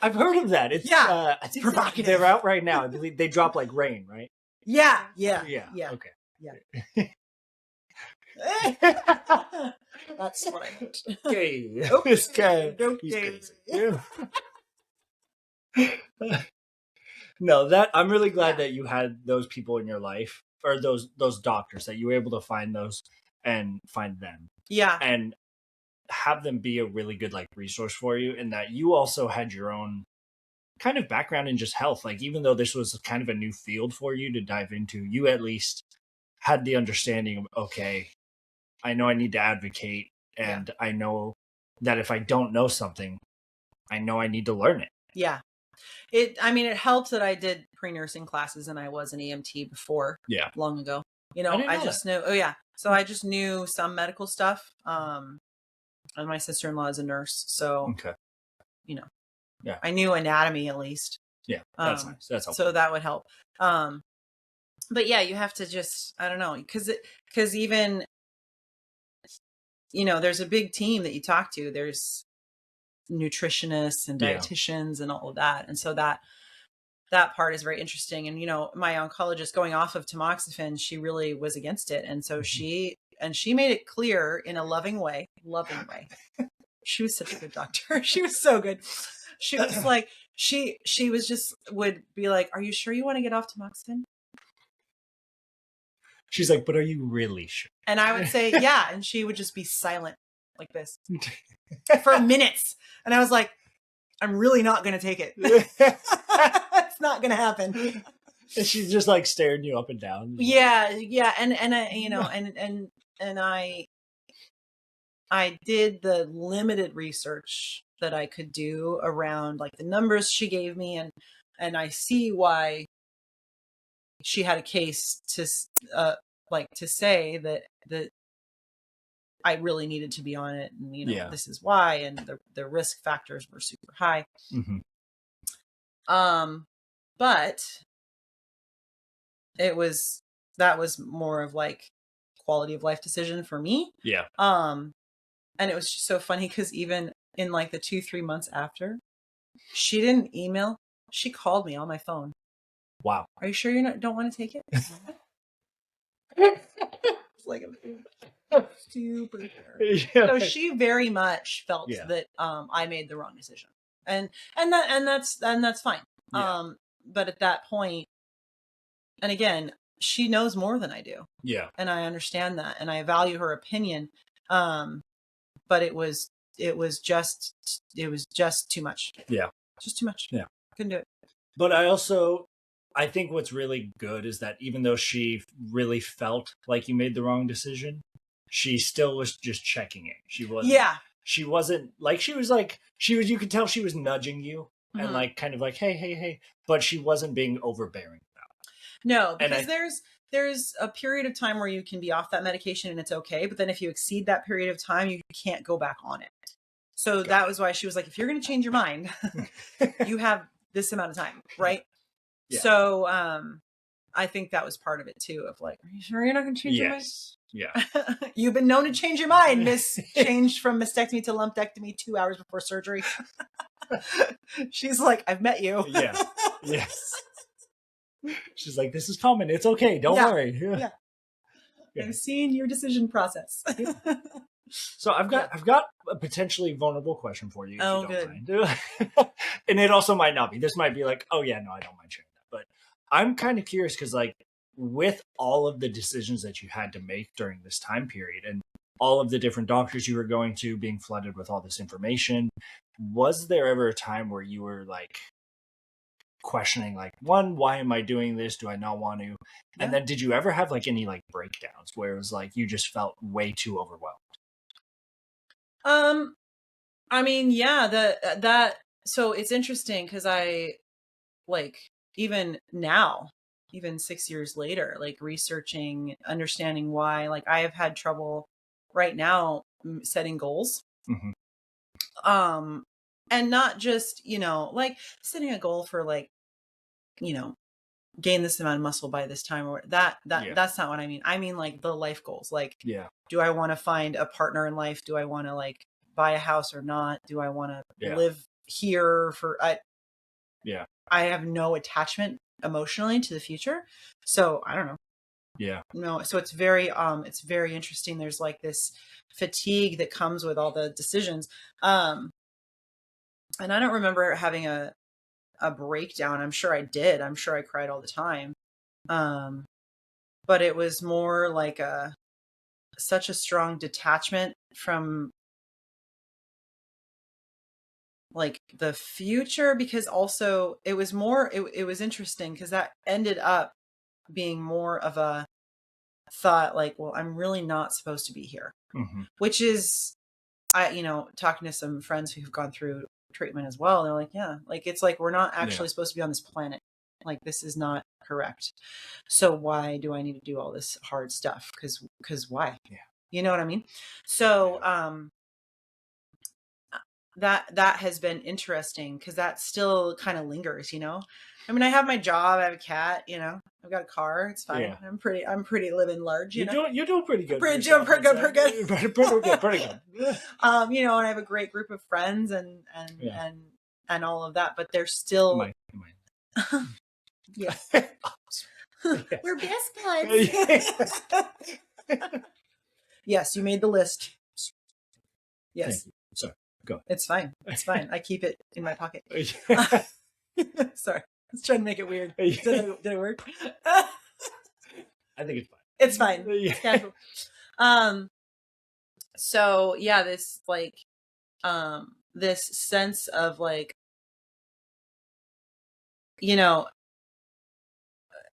I've heard of that. It's I think provocative. They're out right now. I believe they drop like rain, right? Yeah. Okay. Yeah. That's what I meant. Okay. This guy. He's crazy. No, I'm really glad that you had those people in your life, or those doctors, that you were able to find those and find them. Yeah. And have them be a really good like resource for you, and that you also had your own kind of background in just health. Like, even though this was kind of a new field for you to dive into, you at least had the understanding of, okay, I know I need to advocate, and I know that if I don't know something, I know I need to learn it. Yeah. It helped that I did pre-nursing classes, and I was an EMT before. Yeah. Long ago. I just knew. Oh yeah. So I just knew some medical stuff. And my sister-in-law is a nurse, so I knew anatomy at least. Yeah, that's nice. That's helpful. So that would help. But yeah, you have to just, I don't know, because even there's a big team that you talk to. There's nutritionists and dietitians and all of that, and so that part is very interesting. And my oncologist, going off of tamoxifen, she really was against it, and so she made it clear in a loving way. She was such a good doctor. She was so good. She was like, she was just, would be like, "Are you sure you want to get off tamoxifen?" She's like, "But are you really sure?" And I would say, "Yeah." And she would just be silent like this for minutes. And I was like, "I'm really not going to take it." It's not going to happen. And she's just like staring you up and down. Yeah. Yeah. And I did the limited research that I could do around like the numbers she gave me, and I see why she had a case to say that I really needed to be on it, and this is why, and the risk factors were super high. Mm-hmm. But that was more of like quality of life decision for me. Yeah. And it was just so funny because even in like the 2-3 months after, she didn't email. She called me on my phone. Wow. Are you sure you don't want to take it? It's like a super. So she very much felt that I made the wrong decision, and that's fine. Yeah. But at that point, and again, she knows more than I do. Yeah. And I understand that, and I value her opinion. But it was just too much. Yeah. Just too much. Yeah. Couldn't do it. But I think what's really good is that even though she really felt like you made the wrong decision, she still was just checking it. She wasn't. Yeah. She wasn't like she was like she was. You could tell she was nudging you and Mhm. like kind of like hey, but she wasn't being overbearing about it. No, And because there's a period of time where you can be off that medication and it's okay, but then if you exceed that period of time, you can't go back on it. So that was why she was like, if you're going to change your mind, you have this amount of time, right? Yeah. So I think that was part of it too, of like, are you sure you're not going to change your mind? Yeah. You've been known to change your mind, Miss. Changed from mastectomy to lumpectomy 2 hours before surgery. She's like, I've met you. Yeah. Yes. She's like, this is common. It's okay. Don't worry. Yeah. I've seen your decision process. So I've got a potentially vulnerable question for you. If Oh, you good. don't mind. And it also might not be. This might be like, oh yeah, no, I don't mind sharing that. But I'm kind of curious because like with all of the decisions that you had to make during this time period and all of the different doctors you were going to, being flooded with all this information, was there ever a time where you were like questioning like, one, why am I doing this? Do I not want to? And then did you ever have like any like breakdowns where it was like you just felt way too overwhelmed? I mean, yeah, so it's interesting because I like even now, even 6 years later, like researching, understanding why, like I have had trouble right now setting goals. Mhm. And not just, like setting a goal for like, gain this amount of muscle by this time or that's not what I mean. I mean like the life goals. Like, do I want to find a partner in life? Do I want to like buy a house or not? Do I want to live here I have no attachment emotionally to the future. So I don't know. Yeah. No. So it's very interesting. There's like this fatigue that comes with all the decisions. And I don't remember having a breakdown. I'm sure I did. I'm sure I cried all the time. But it was more like such a strong detachment from like the future, because also it was more, it was interesting because that ended up being more of a thought like, well, I'm really not supposed to be here, which is, talking to some friends who've gone through treatment as well. They're like, yeah, like, it's like, we're not actually supposed to be on this planet. Like, this is not correct. So why do I need to do all this hard stuff? Cause why? Yeah. You know what I mean? So, that has been interesting because that still kind of lingers, I mean, I have my job, I have a cat, I've got a car. It's fine. Yeah. I'm pretty living large, You're doing pretty good. Pretty good. Pretty good. And I have a great group of friends and all of that, but there's still, yeah. We're best buds. Yes, you made the list. Yes. Sorry, go. It's fine. It's fine. I keep it in my pocket. Sorry. I was trying to make it weird. Did it work? I think it's fine. It's fine. It's casual. So yeah, this like, this sense of like,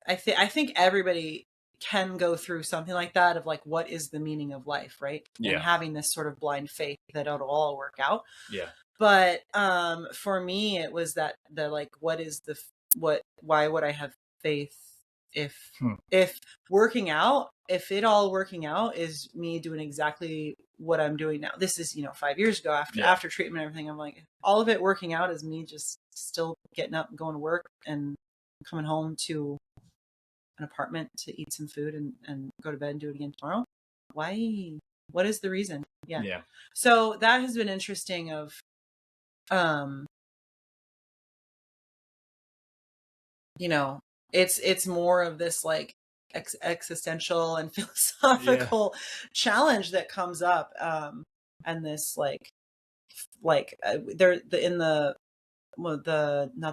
I think everybody can go through something like that of like, what is the meaning of life, right? Yeah. And having this sort of blind faith that it'll all work out. Yeah. But for me, it was that the like, what is why would I have faith if working out, if it all working out is me doing exactly what I'm doing now. This is, 5 years ago after treatment and everything. I'm like, all of it working out is me just still getting up and going to work and coming home to an apartment to eat some food and go to bed and do it again tomorrow. Why? What is the reason? Yeah. So that has been interesting of, it's more of this like existential and philosophical challenge that comes up. And this not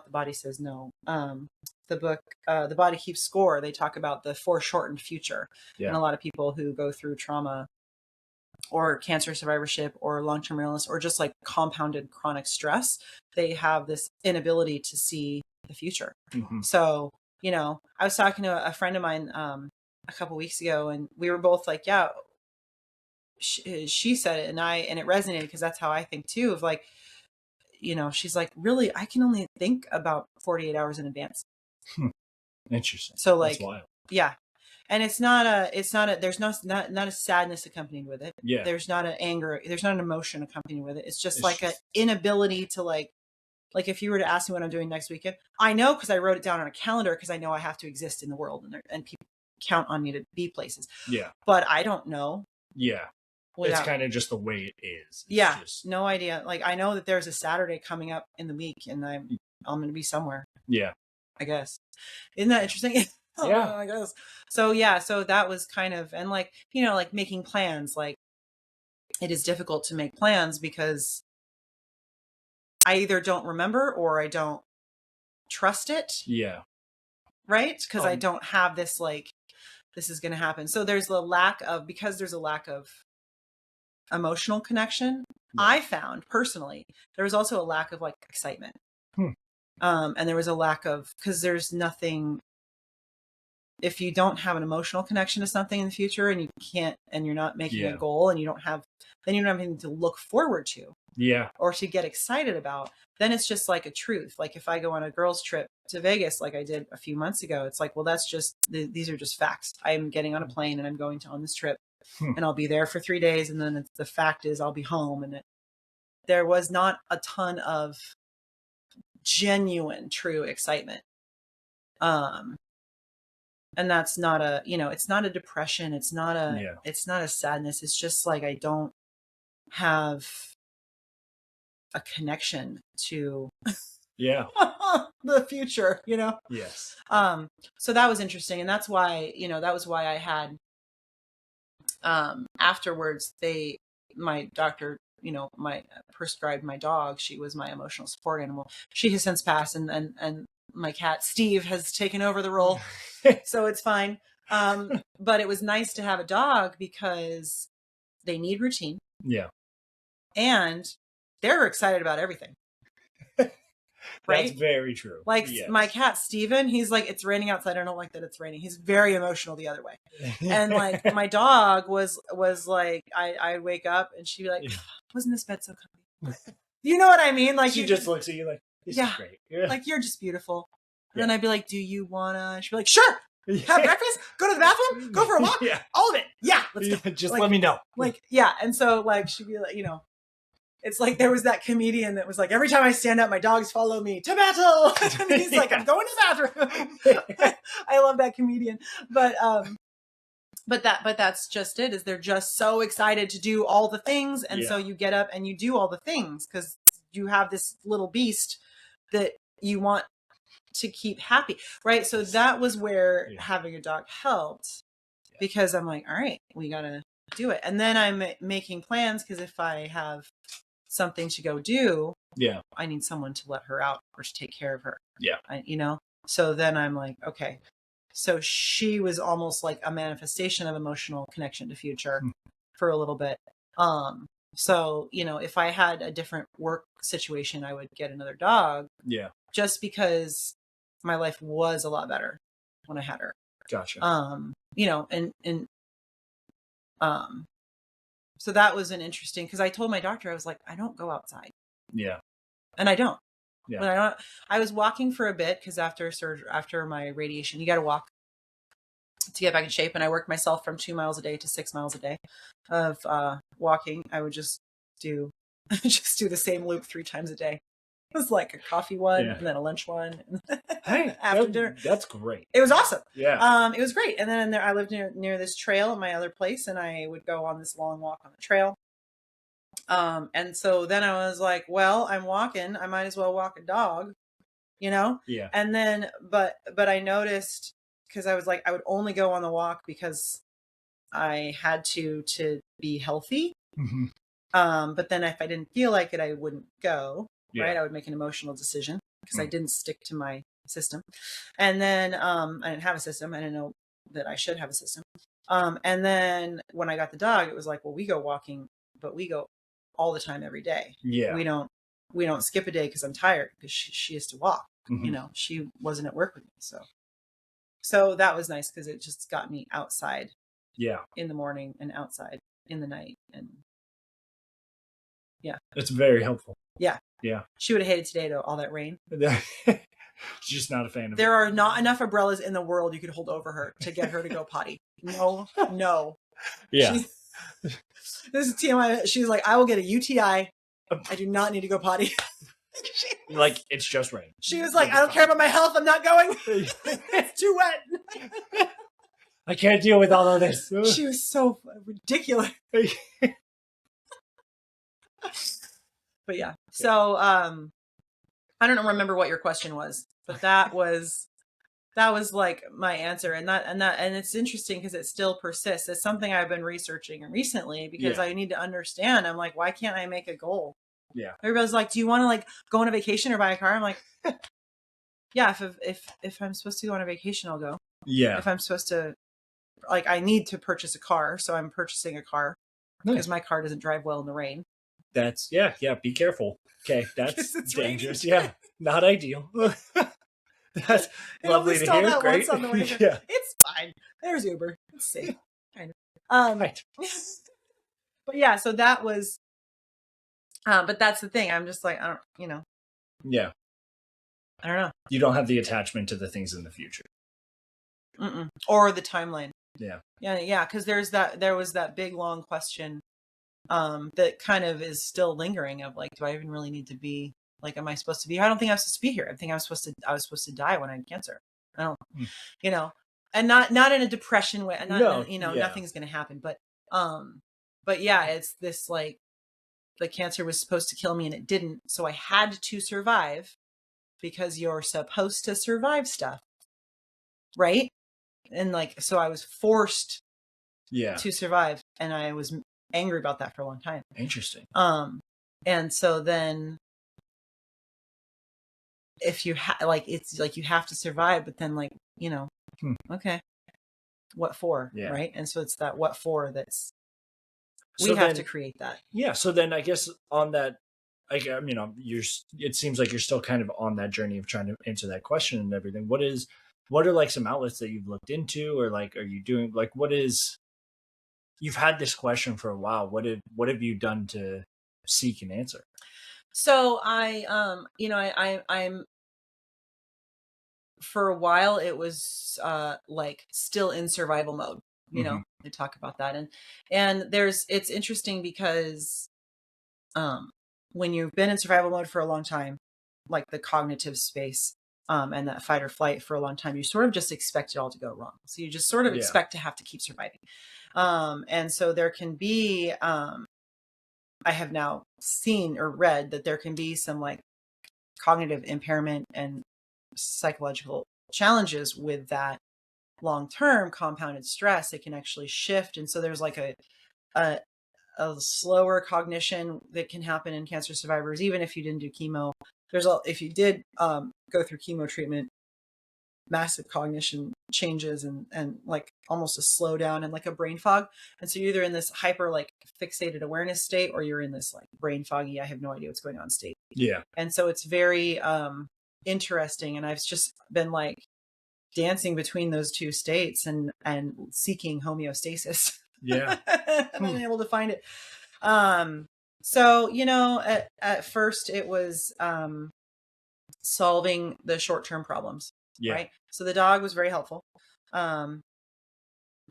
The Body Says No. The book, The Body Keeps Score, they talk about the foreshortened future. And a lot of people who go through trauma or cancer survivorship or long-term illness or just like compounded chronic stress, they have this inability to see the future. Mm-hmm. So, you know, I was talking to a friend of mine a couple weeks ago, and we were both like, yeah, she said it, and it resonated because that's how I think too, of like, you know, she's like, really, I can only think about 48 hours in advance. Interesting. So like, that's wild. Yeah. And there's not a sadness accompanied with it. Yeah. There's not an anger. There's not an emotion accompanied with it. It's just like an just inability to like if you were to ask me what I'm doing next weekend, I know, because I wrote it down on a calendar, because I know I have to exist in the world, and people count on me to be places. Yeah. But I don't know. Yeah. It's kind of just the way it is. It's just... no idea. Like, I know that there's a Saturday coming up in the week, and I'm going to be somewhere. Yeah. I guess. Isn't that interesting? Yeah. I guess. So yeah, so that was kind of, and like, you know, like making plans, like it is difficult to make plans because I either don't remember or I don't trust it. Yeah. Right? Because I don't have this, like, this is going to happen. So there's because there's a lack of emotional connection. Yeah. I found personally, there was also a lack of like excitement. And there was a lack of, because there's nothing, if you don't have an emotional connection to something in the future, and you're not making a goal, and you don't have anything to look forward to. Yeah. Or to get excited about, then it's just like a truth. Like if I go on a girls' trip to Vegas, like I did a few months ago, it's like, well, that's just, these are just facts. I'm getting on a plane and I'm going on this trip and I'll be there for 3 days. And then the fact is I'll be home. And there was not a ton of genuine, true excitement. And that's not it's not a depression. It's not a sadness. It's just like, I don't have a connection to the future, you know? Yes. So that was interesting. And that's why, that was why I had, afterwards, my doctor, prescribed my dog. She was my emotional support animal. She has since passed, and my cat Steve has taken over the role. So it's fine. But it was nice to have a dog because they need routine. Yeah. And they're excited about everything. Right? That's very true. Like my cat Steven, he's like, it's raining outside. I don't like that it's raining. He's very emotional the other way. And like my dog was like, I wake up and she'd be like, wasn't this bed so comfy? You know what I mean? Like she just looks at you like, this is great. Yeah. Like, you're just beautiful. And then I'd be like, do you wanna? She'd be like, sure. Have breakfast, go to the bathroom, go for a walk, all of it. Yeah, let's go. Just like, let me know. Like, yeah. And so like, she'd be like, it's like there was that comedian that was like, every time I stand up, my dogs follow me to battle. And he's like, I'm going to the bathroom. I love that comedian. But that's just it, is they're just so excited to do all the things. And so you get up and you do all the things because you have this little beast that you want to keep happy. Right. So that was where having a dog helped, because I'm like, all right, we got to do it. And then I'm making plans, because if I have something to go do, I need someone to let her out or to take care of her. So then I'm like, okay. So she was almost like a manifestation of emotional connection to future for a little bit. So, if I had a different work situation, I would get another dog. Yeah. Just because my life was a lot better when I had her. Gotcha. So that was an interesting, because I told my doctor, I was like, I don't go outside. Yeah. And I don't. Yeah. But I was walking for a bit, because after my radiation, you got to walk to get back in shape. And I worked myself from 2 miles a day to 6 miles a day of walking. I would just do the same loop 3 times a day. It was like a coffee one and then a lunch one. Hey, after dinner. That's great. It was awesome. Yeah. It was great. And then I lived near this trail at my other place, and I would go on this long walk on the trail. And so then I was like, well, I'm walking, I might as well walk a dog, Yeah. And then, but I noticed, because I was like, I would only go on the walk because I had to be healthy. Mm-hmm. But then if I didn't feel like it, I wouldn't go. Right. I would make an emotional decision, because I didn't stick to my system. And then, I didn't have a system. I didn't know that I should have a system. And then when I got the dog, it was like, well, we go walking, but we go all the time every day. Yeah. We don't skip a day because I'm tired because she has to walk. Mhm. You know, she wasn't at work with me. So that was nice because it just got me outside Yeah. in the morning and outside in the night. And yeah. It's very helpful. Yeah. Yeah. She would have hated today though, all that rain. She's just not a fan of There it. are not enough umbrellas in the world you could hold over her to get her to go potty. No. Yeah. This is TMI. She's like, I will get a UTI. I do not need to go potty. Like, it's just rain. She was like, I don't care about my health. I'm not going. It's too wet. I can't deal with all of this. She was so ridiculous. But yeah. So I don't remember what your question was, but that was like my answer. And it's interesting because it still persists. It's something I've been researching recently because I need to understand. I'm like, why can't I make a goal? Yeah. Everybody's like, do you want to like go on a vacation or buy a car? I'm like, yeah, if I'm supposed to go on a vacation, I'll go. Yeah. If I'm supposed to, like, I need to purchase a car, so I'm purchasing a car because my car doesn't drive well in the rain. That's be careful. Okay, that's dangerous. Raining. Yeah, not ideal. That's lovely to hear. Great. On the way Yeah, it's fine. There's Uber. It's safe. Kind of. Right. But yeah, so that was. But that's the thing. I'm just like, I don't, Yeah. I don't know. You don't have the attachment to the things in the future. Or the timeline. Yeah. Yeah. Because there was that big long question, that kind of is still lingering of like, do I even really need to be like, am I supposed to be? I don't think I'm supposed to be here. I think I was supposed to die when I had cancer. I don't, and not in a depression way. Nothing's going to happen. But yeah, it's this like, the cancer was supposed to kill me and it didn't. So I had to survive because you're supposed to survive stuff. Right. And like, so I was forced to survive. And I was angry about that for a long time. Interesting. And so then if you it's like, you have to survive, but then like, okay, what for? Yeah. Right. And so it's that what for that's, we So have then, to create that. Yeah. So then I guess on that, it seems like you're still kind of on that journey of trying to answer that question and everything. What are like some outlets that you've looked into, or like, are you doing like, you've had this question for a while. What have you done to seek an answer? So I'm for a while it was like still in survival mode. They talk about that, and it's interesting because when you've been in survival mode for a long time, like the cognitive space, and that fight or flight for a long time, you sort of just expect it all to go wrong. So you just sort of expect to have to keep surviving. And so there can be, I have now seen or read that there can be some like cognitive impairment and psychological challenges with that long-term compounded stress. It can actually shift. And so there's like a slower cognition that can happen in cancer survivors, even if you didn't do chemo. If you did go through chemo treatment, massive cognition changes and like almost a slowdown and like a brain fog. And so you're either in this hyper like fixated awareness state, or you're in this like brain foggy, I have no idea what's going on state. Yeah. And so it's very interesting. And I've just been like dancing between those two states and seeking homeostasis. Yeah. I've been able to find it. So, at first it was solving the short-term problems. Yeah. Right. So the dog was very helpful.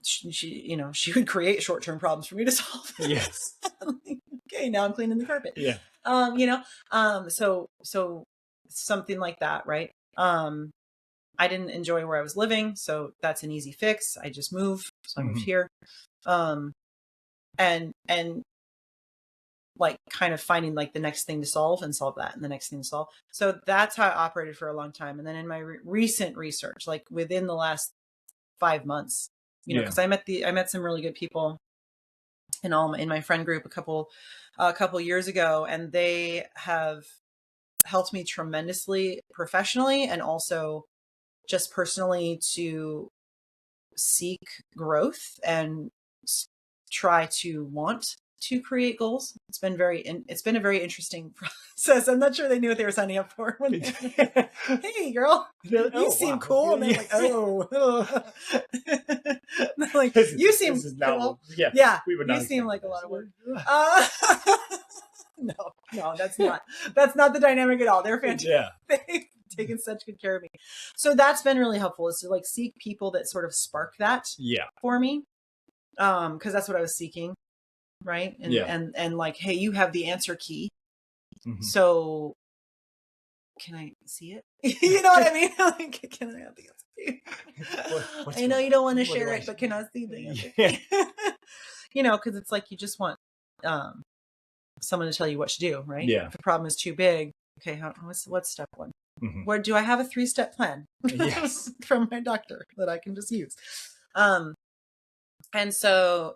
She would create short-term problems for me to solve. Yes. Okay, now I'm cleaning the carpet. Yeah. So something like that, right? I didn't enjoy where I was living, so that's an easy fix. I just moved. So I moved here. And like kind of finding like the next thing to solve and solve that and the next thing to solve. So that's how I operated for a long time. And then in my recent research, like within the last 5 months, because I met some really good people in my friend group a couple years ago, and they have helped me tremendously professionally and also just personally to seek growth and try to want to create goals. It's been a very interesting process. I'm not sure they knew what they were signing up for. When hey, girl, you seem cool. And they're like, oh, they're like, you seem cool. Yeah, you seem like a lot of work. No, that's not the dynamic at all. They're fantastic. Yeah. They've taken such good care of me. So that's been really helpful, is to like seek people that sort of spark that for me. Because that's what I was seeking. Right. And like, hey, you have the answer key. Mm-hmm. So can I see it? You know what I mean? Like, can I have the answer key? I know you don't want to share it, but can I see the answer key? You know, because it's like you just want someone to tell you what to do, right? Yeah. If the problem is too big, okay, what's step one? Mm-hmm. Where do I have a 3-step plan from my doctor that I can just use? And so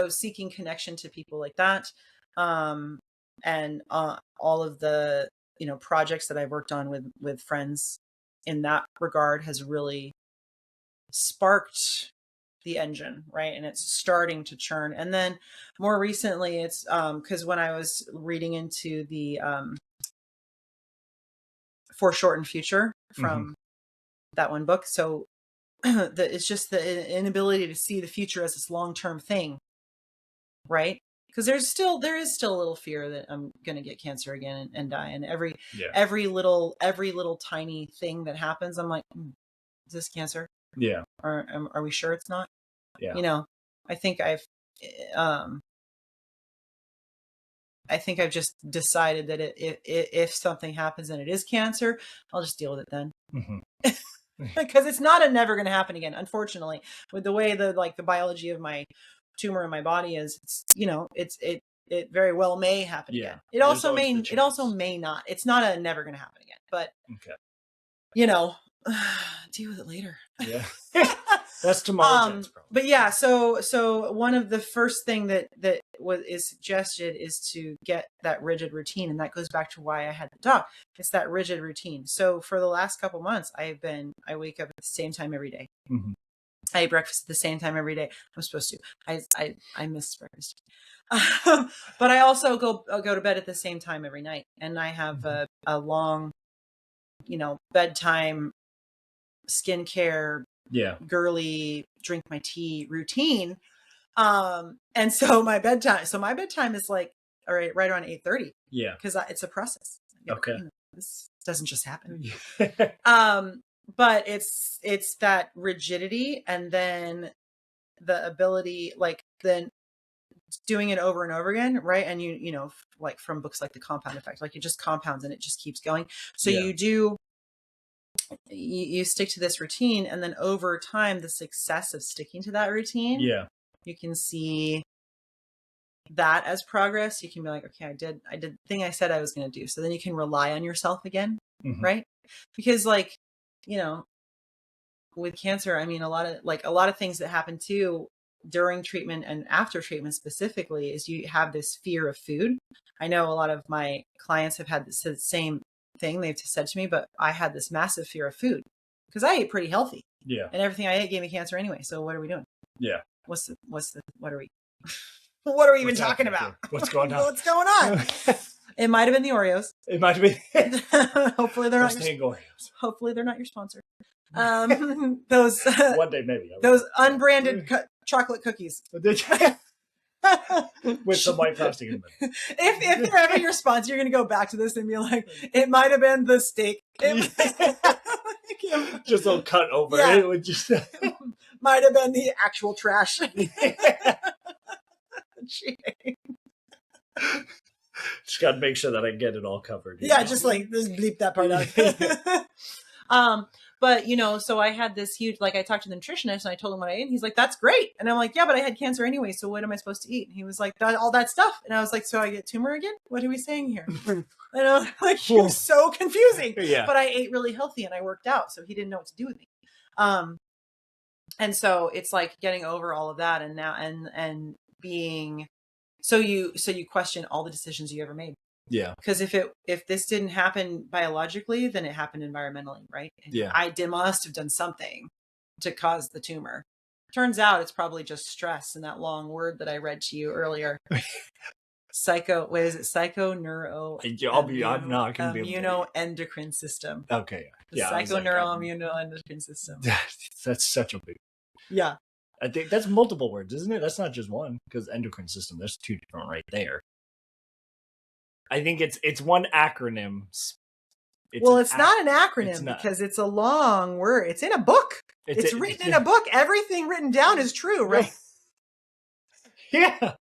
seeking connection to people like that, and all of the, you know, projects that I've worked on with friends in that regard has really sparked the engine, right? And it's starting to churn. And then more recently, it's because when I was reading into the Foreshortened Future from that one book, so it's just the inability to see the future as this long-term thing, right? Because there is still a little fear that I'm going to get cancer again and die. And every little tiny thing that happens, I'm like, is this cancer? Yeah. Or are we sure it's not? Yeah. You know, I think I've just decided that if something happens and it is cancer, I'll just deal with it then. Mm-hmm. Because it's not never going to happen again, unfortunately, with the way the biology of my tumor in my body is. It's, you know, it very well may happen again. It also may not. It's not never going to happen again, but you know, deal with it later. Yeah. That's tomorrow. But yeah, so one of the first thing that is suggested is to get that rigid routine, and that goes back to why I had the dog. It's that rigid routine. So for the last couple months, I wake up at the same time every day. Mm-hmm. I eat breakfast at the same time every day. I'm supposed to. I miss breakfast, but I also go to bed at the same time every night, and I have a long, you know, bedtime skincare. Yeah, girly, drink my tea routine. And so my bedtime is like, all right around 8:30. Yeah, because it's a process. Okay, you know, this doesn't just happen. But it's that rigidity, and then the ability, like, then doing it over and over again, right? And you know, like from books like The Compound Effect, like it just compounds and it just keeps going. So you stick to this routine, and then over time, the success of sticking to that routine, you can see that as progress. You can be like, okay, I did the thing I said I was going to do. So then you can rely on yourself again, right? Because, like, you know, with cancer, I mean, a lot of things that happen too during treatment and after treatment specifically is you have this fear of food. I know a lot of my clients have had the same thing they've said to me, but I had this massive fear of food because I ate pretty healthy. Yeah. And everything I ate gave me cancer anyway. So what are we doing? Yeah. What are we even talking about? What's going on? What's going on? It might have been the Oreos. It might have been. Hopefully they're not your Oreos. Hopefully they're not your sponsor. Those one day maybe. Those unbranded chocolate cookies. With some white frosting in them. If they're ever your sponsor, you're going to go back to this and be like, it might have been the steak. Just a little cut over. Yeah. It would just might have been the actual trash. Just got to make sure that I get it all covered. Yeah, just bleep that part out. But, you know, so I had this huge, like, I talked to the nutritionist and I told him what I ate. And he's like, that's great. And I'm like, yeah, but I had cancer anyway. So what am I supposed to eat? And he was like, all that stuff. And I was like, so I get tumor again? What are we saying here? And I was like, he was so confusing. Yeah. But I ate really healthy and I worked out. So he didn't know what to do with me. And so it's like getting over all of that, and now, and being, so you question all the decisions you ever made. Yeah. Because if this didn't happen biologically, then it happened environmentally, right? And yeah. I must have done something to cause the tumor. Turns out it's probably just stress in that long word that I read to you earlier. Psychoneuro. I'm not going to be able to. Immunoendocrine system. Okay. The psychoneuroimmunoendocrine system. That's such a big. Yeah. I think that's multiple words, isn't it? That's not just one, because endocrine system, there's two different right there. I think it's one acronym. It's not an acronym because it's a long word. It's in a book. It's written in a book. Everything written down is true, right? Yeah.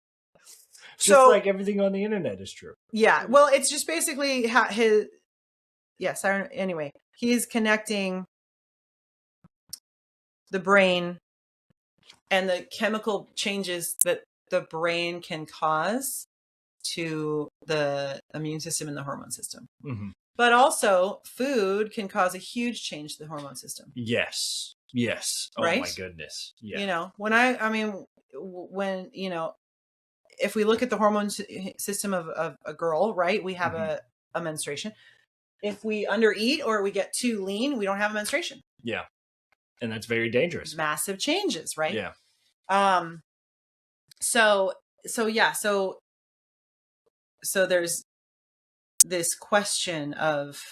Just like everything on the internet is true. Yeah. Well, it's just basically his. Yes. Anyway, he's connecting the brain and the chemical changes that the brain can cause to the immune system and the hormone system. Mm-hmm. But also, food can cause a huge change to the hormone system. Yes. Oh right? my goodness. Yeah. You know, when if we look at the hormone system of a girl, right? We have a menstruation. If we undereat or we get too lean, we don't have a menstruation. Yeah. And that's very dangerous. Massive changes, right? Yeah. So there's this question of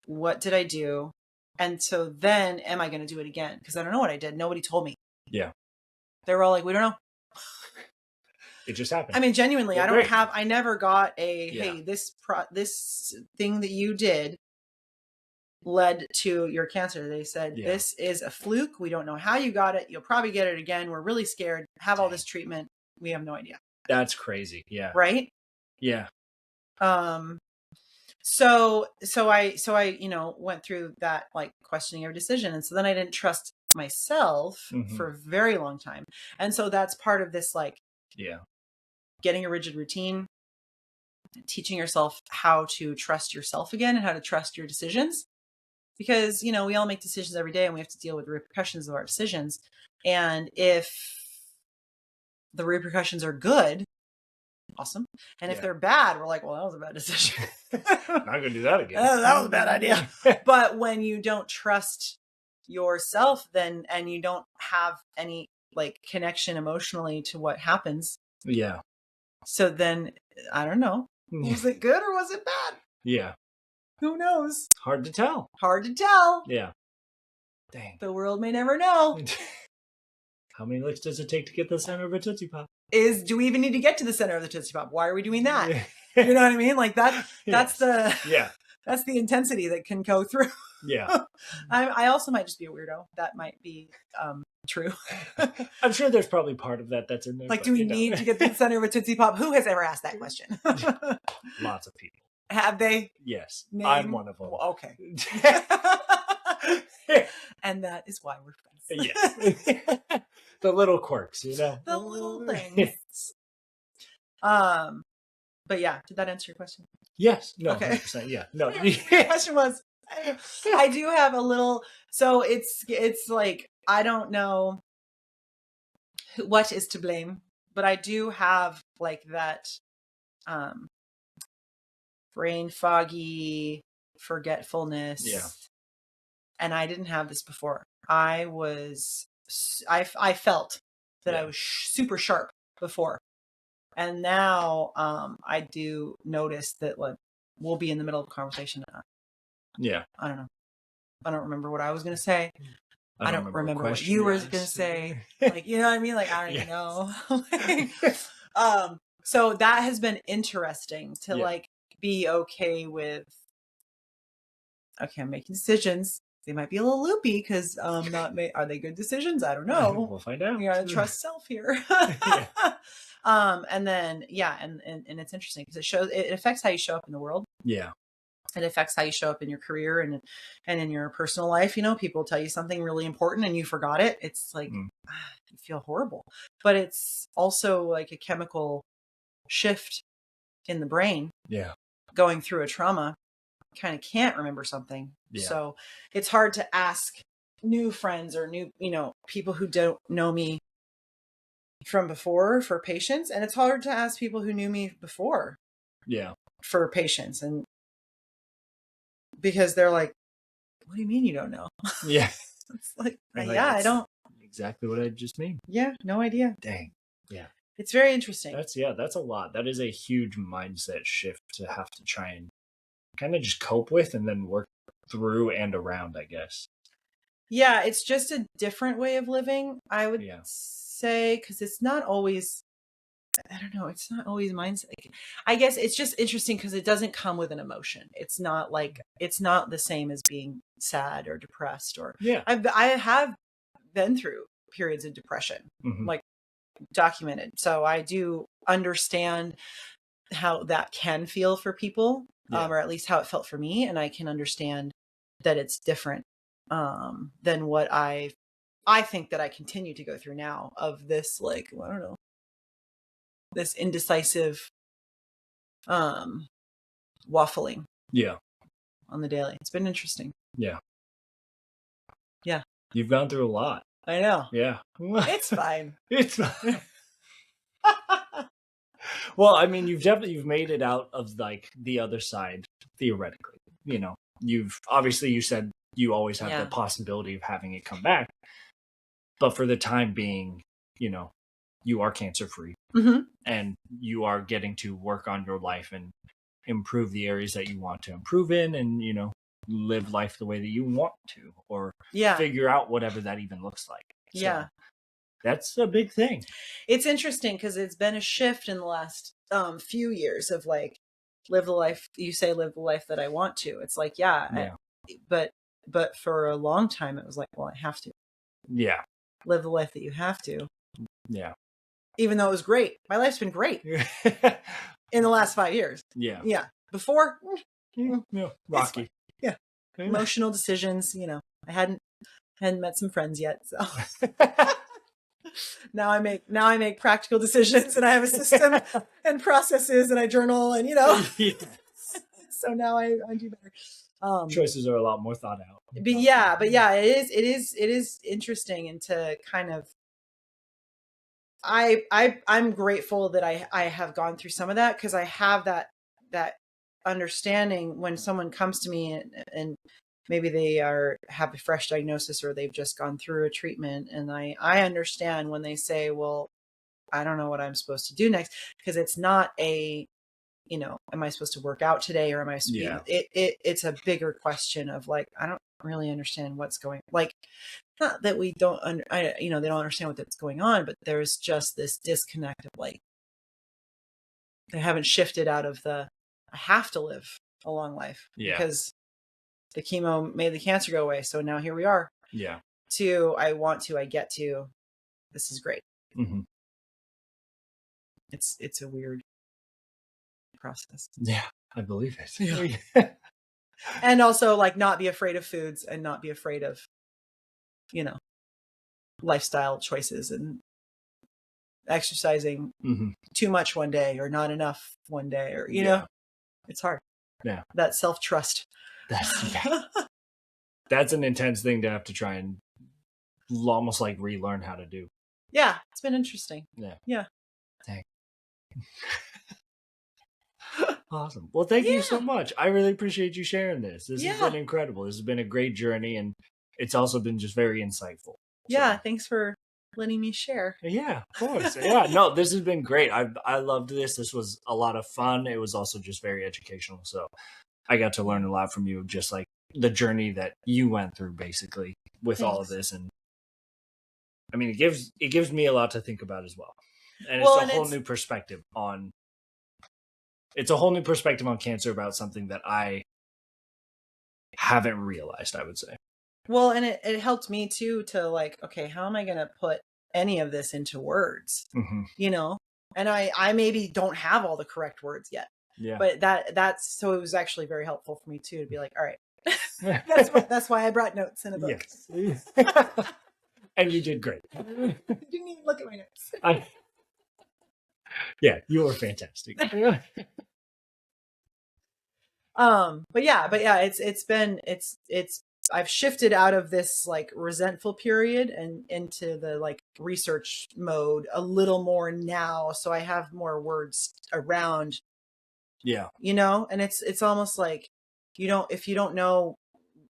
what did I do? And so then am I going to do it again? Because I don't know what I did. Nobody told me. Yeah. They were all like, we don't know. It just happened. I mean, genuinely, I never got hey, this thing that you did led to your cancer. They said, this is a fluke. We don't know how you got it. You'll probably get it again. We're really scared. Have all this treatment. We have no idea. That's crazy. Yeah. Right? Yeah. So I went through that, like, questioning every decision. And so then I didn't trust myself for a very long time. And so that's part of this, like, getting a rigid routine, teaching yourself how to trust yourself again and how to trust your decisions. Because, we all make decisions every day and we have to deal with the repercussions of our decisions. And if the repercussions are good, awesome. And if they're bad, we're like, well, that was a bad decision. Not going to do that again. That was a bad idea. But when you don't trust yourself then, and you don't have any, like, connection emotionally to what happens. Yeah. So then, I don't know. Was it good or was it bad? Yeah. Who knows? Hard to tell. Yeah. Dang. The world may never know. How many licks does it take to get the center of a Tootsie Pop? Do we even need to get to the center of the Tootsie Pop? Why are we doing that? You know what I mean? Like that's that's the intensity that can go through. Yeah. I also might just be a weirdo. That might be true. I'm sure there's probably part of that that's in there. Like, do we need to get to the center of a Tootsie Pop? Who has ever asked that question? Lots of people. Have they? Yes. Name? I'm one of them. Well, okay. And that is why we're friends. Yes. The little quirks, The little things. But yeah, did that answer your question? Yes. No. Okay. 100%. Yeah. No. The question was, I do have a little. So it's like, I don't know what is to blame, but I do have, like, that brain foggy forgetfulness. Yeah. And I didn't have this before. I felt that I was super sharp before. And now I do notice that, like, we'll be in the middle of a conversation. Yeah. I don't know. I don't remember what I was going to say. I don't remember what you were going to say. Like, you know what I mean? Like, I don't even know. So that has been interesting to like be okay with. Okay, I'm making decisions. They might be a little loopy because are they good decisions? I don't know. We'll find out. You gotta trust self here. And then and it's interesting because it affects how you show up in the world. Yeah. It affects how you show up in your career and in your personal life. People tell you something really important and you forgot it. It's like you feel horrible. But it's also like a chemical shift in the brain. Yeah. Going through a trauma. Kind of can't remember something. Yeah. So it's hard to ask new friends or new, people who don't know me from before for patience. And it's hard to ask people who knew me before. Yeah. For patience. And because they're like, what do you mean you don't know? Yeah. It's like, And, yeah, I it's don't. exactly what I just mean. Yeah, no idea. Dang. Yeah. It's very interesting. That's a lot. That is a huge mindset shift to have to try and kind of just cope with and then work through and around, I guess. Yeah, it's just a different way of living, I would Yeah. say, because it's not always, I don't know, it's not always mindset. I guess it's just interesting because it doesn't come with an emotion. It's not like, it's not the same as being sad or depressed, or Yeah. I have been through periods of depression, Mhm. like documented. So I do understand how that can feel for people, Yeah. or at least how it felt for me. And I can understand that it's different than what I think that I continue to go through now, of this, like, I don't know, this indecisive waffling Yeah. on the daily. It's been interesting. Yeah. Yeah. You've gone through a lot. I know. Yeah. It's fine. It's fine. Well, I mean, you've made it out of like the other side theoretically. You know, you've obviously, you said you always have Yeah. the possibility of having it come back, but for the time being, you know, you are cancer free, Mhm. and you are getting to work on your life and improve the areas that you want to improve in, and you know, live life the way that you want to, or Yeah. figure out whatever that even looks like. So, Yeah. that's a big thing. It's interesting because it's been a shift in the last few years of like, live the life, you say, live the life that I want to. It's like, Yeah. but for a long time it was like, well, I have to Yeah. live the life that you have to, Yeah. even though it was great. My life's been great in the last 5 years. Yeah. Yeah. Before, Yeah. Rocky. Yeah. Emotional decisions, you know, I hadn't met some friends yet, so now I make practical decisions, and I have a system and processes, and I journal, and you know, so now I do better. Choices are a lot more thought out. But yeah, it is interesting, and to kind of, I'm grateful that I have gone through some of that, because I have that understanding when someone comes to me and maybe they have a fresh diagnosis, or they've just gone through a treatment, and I understand when they say, well, I don't know what I'm supposed to do next, because it's not a, you know, am I supposed to work out today, or am I it's a bigger question of like, I don't really understand what's going, like, not that we don't you know, they don't understand what's going on, but there's just this disconnect of like, they haven't shifted out of the, I have to live a long life because the chemo made the cancer go away. So now here we are. Yeah. To, I want to, I get to, this is great. Mm-hmm. It's a weird process. Yeah, I believe it. Yeah. And also, like, not be afraid of foods, and not be afraid of, you know, lifestyle choices, and exercising too much one day or not enough one day, or, you know, it's hard. Yeah. That self-trust. That's an intense thing to have to try and almost like relearn how to do. Yeah, it's been interesting. Yeah. Dang. Awesome. Well, thank you so much. I really appreciate you sharing this. This has been incredible. This has been a great journey, and it's also been just very insightful. Yeah, thanks for letting me share. Yeah, of course. Yeah, no, this has been great. I loved this. This was a lot of fun. It was also just very educational. So I got to learn a lot from you, just like the journey that you went through, basically, with all of this. And I mean, it gives me a lot to think about as well. And it's a whole new perspective on. It's a whole new perspective on cancer, about something that I haven't realized, I would say. Well, and it helped me too, to like, okay, how am I going to put any of this into words? You know, and I maybe don't have all the correct words yet. Yeah. But that's, so it was actually very helpful for me too, to be like, all right, that's why I brought notes in a book. Yes. And you did great. You didn't even look at my notes. Yeah, you were fantastic. But yeah, I've shifted out of this like resentful period and into the like research mode a little more now. So I have more words around, you know, and it's almost like, if you don't know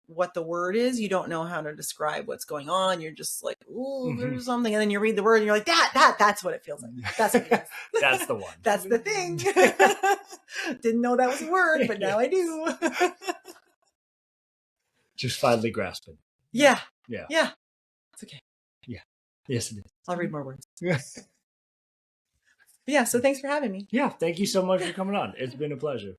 what the word is. You don't know how to describe what's going on. You're just like, ooh, Mhm. there's something. And then you read the word and you're like, that's what it feels like. That's what it is. That's the one. That's the thing. Didn't know that was a word, but now I do. Just finally grasping. Yeah. Yeah. Yeah. It's okay. Yes, it I'll read more words. is. But yeah, so thanks for having me. Yeah, thank you so much for coming on. It's been a pleasure.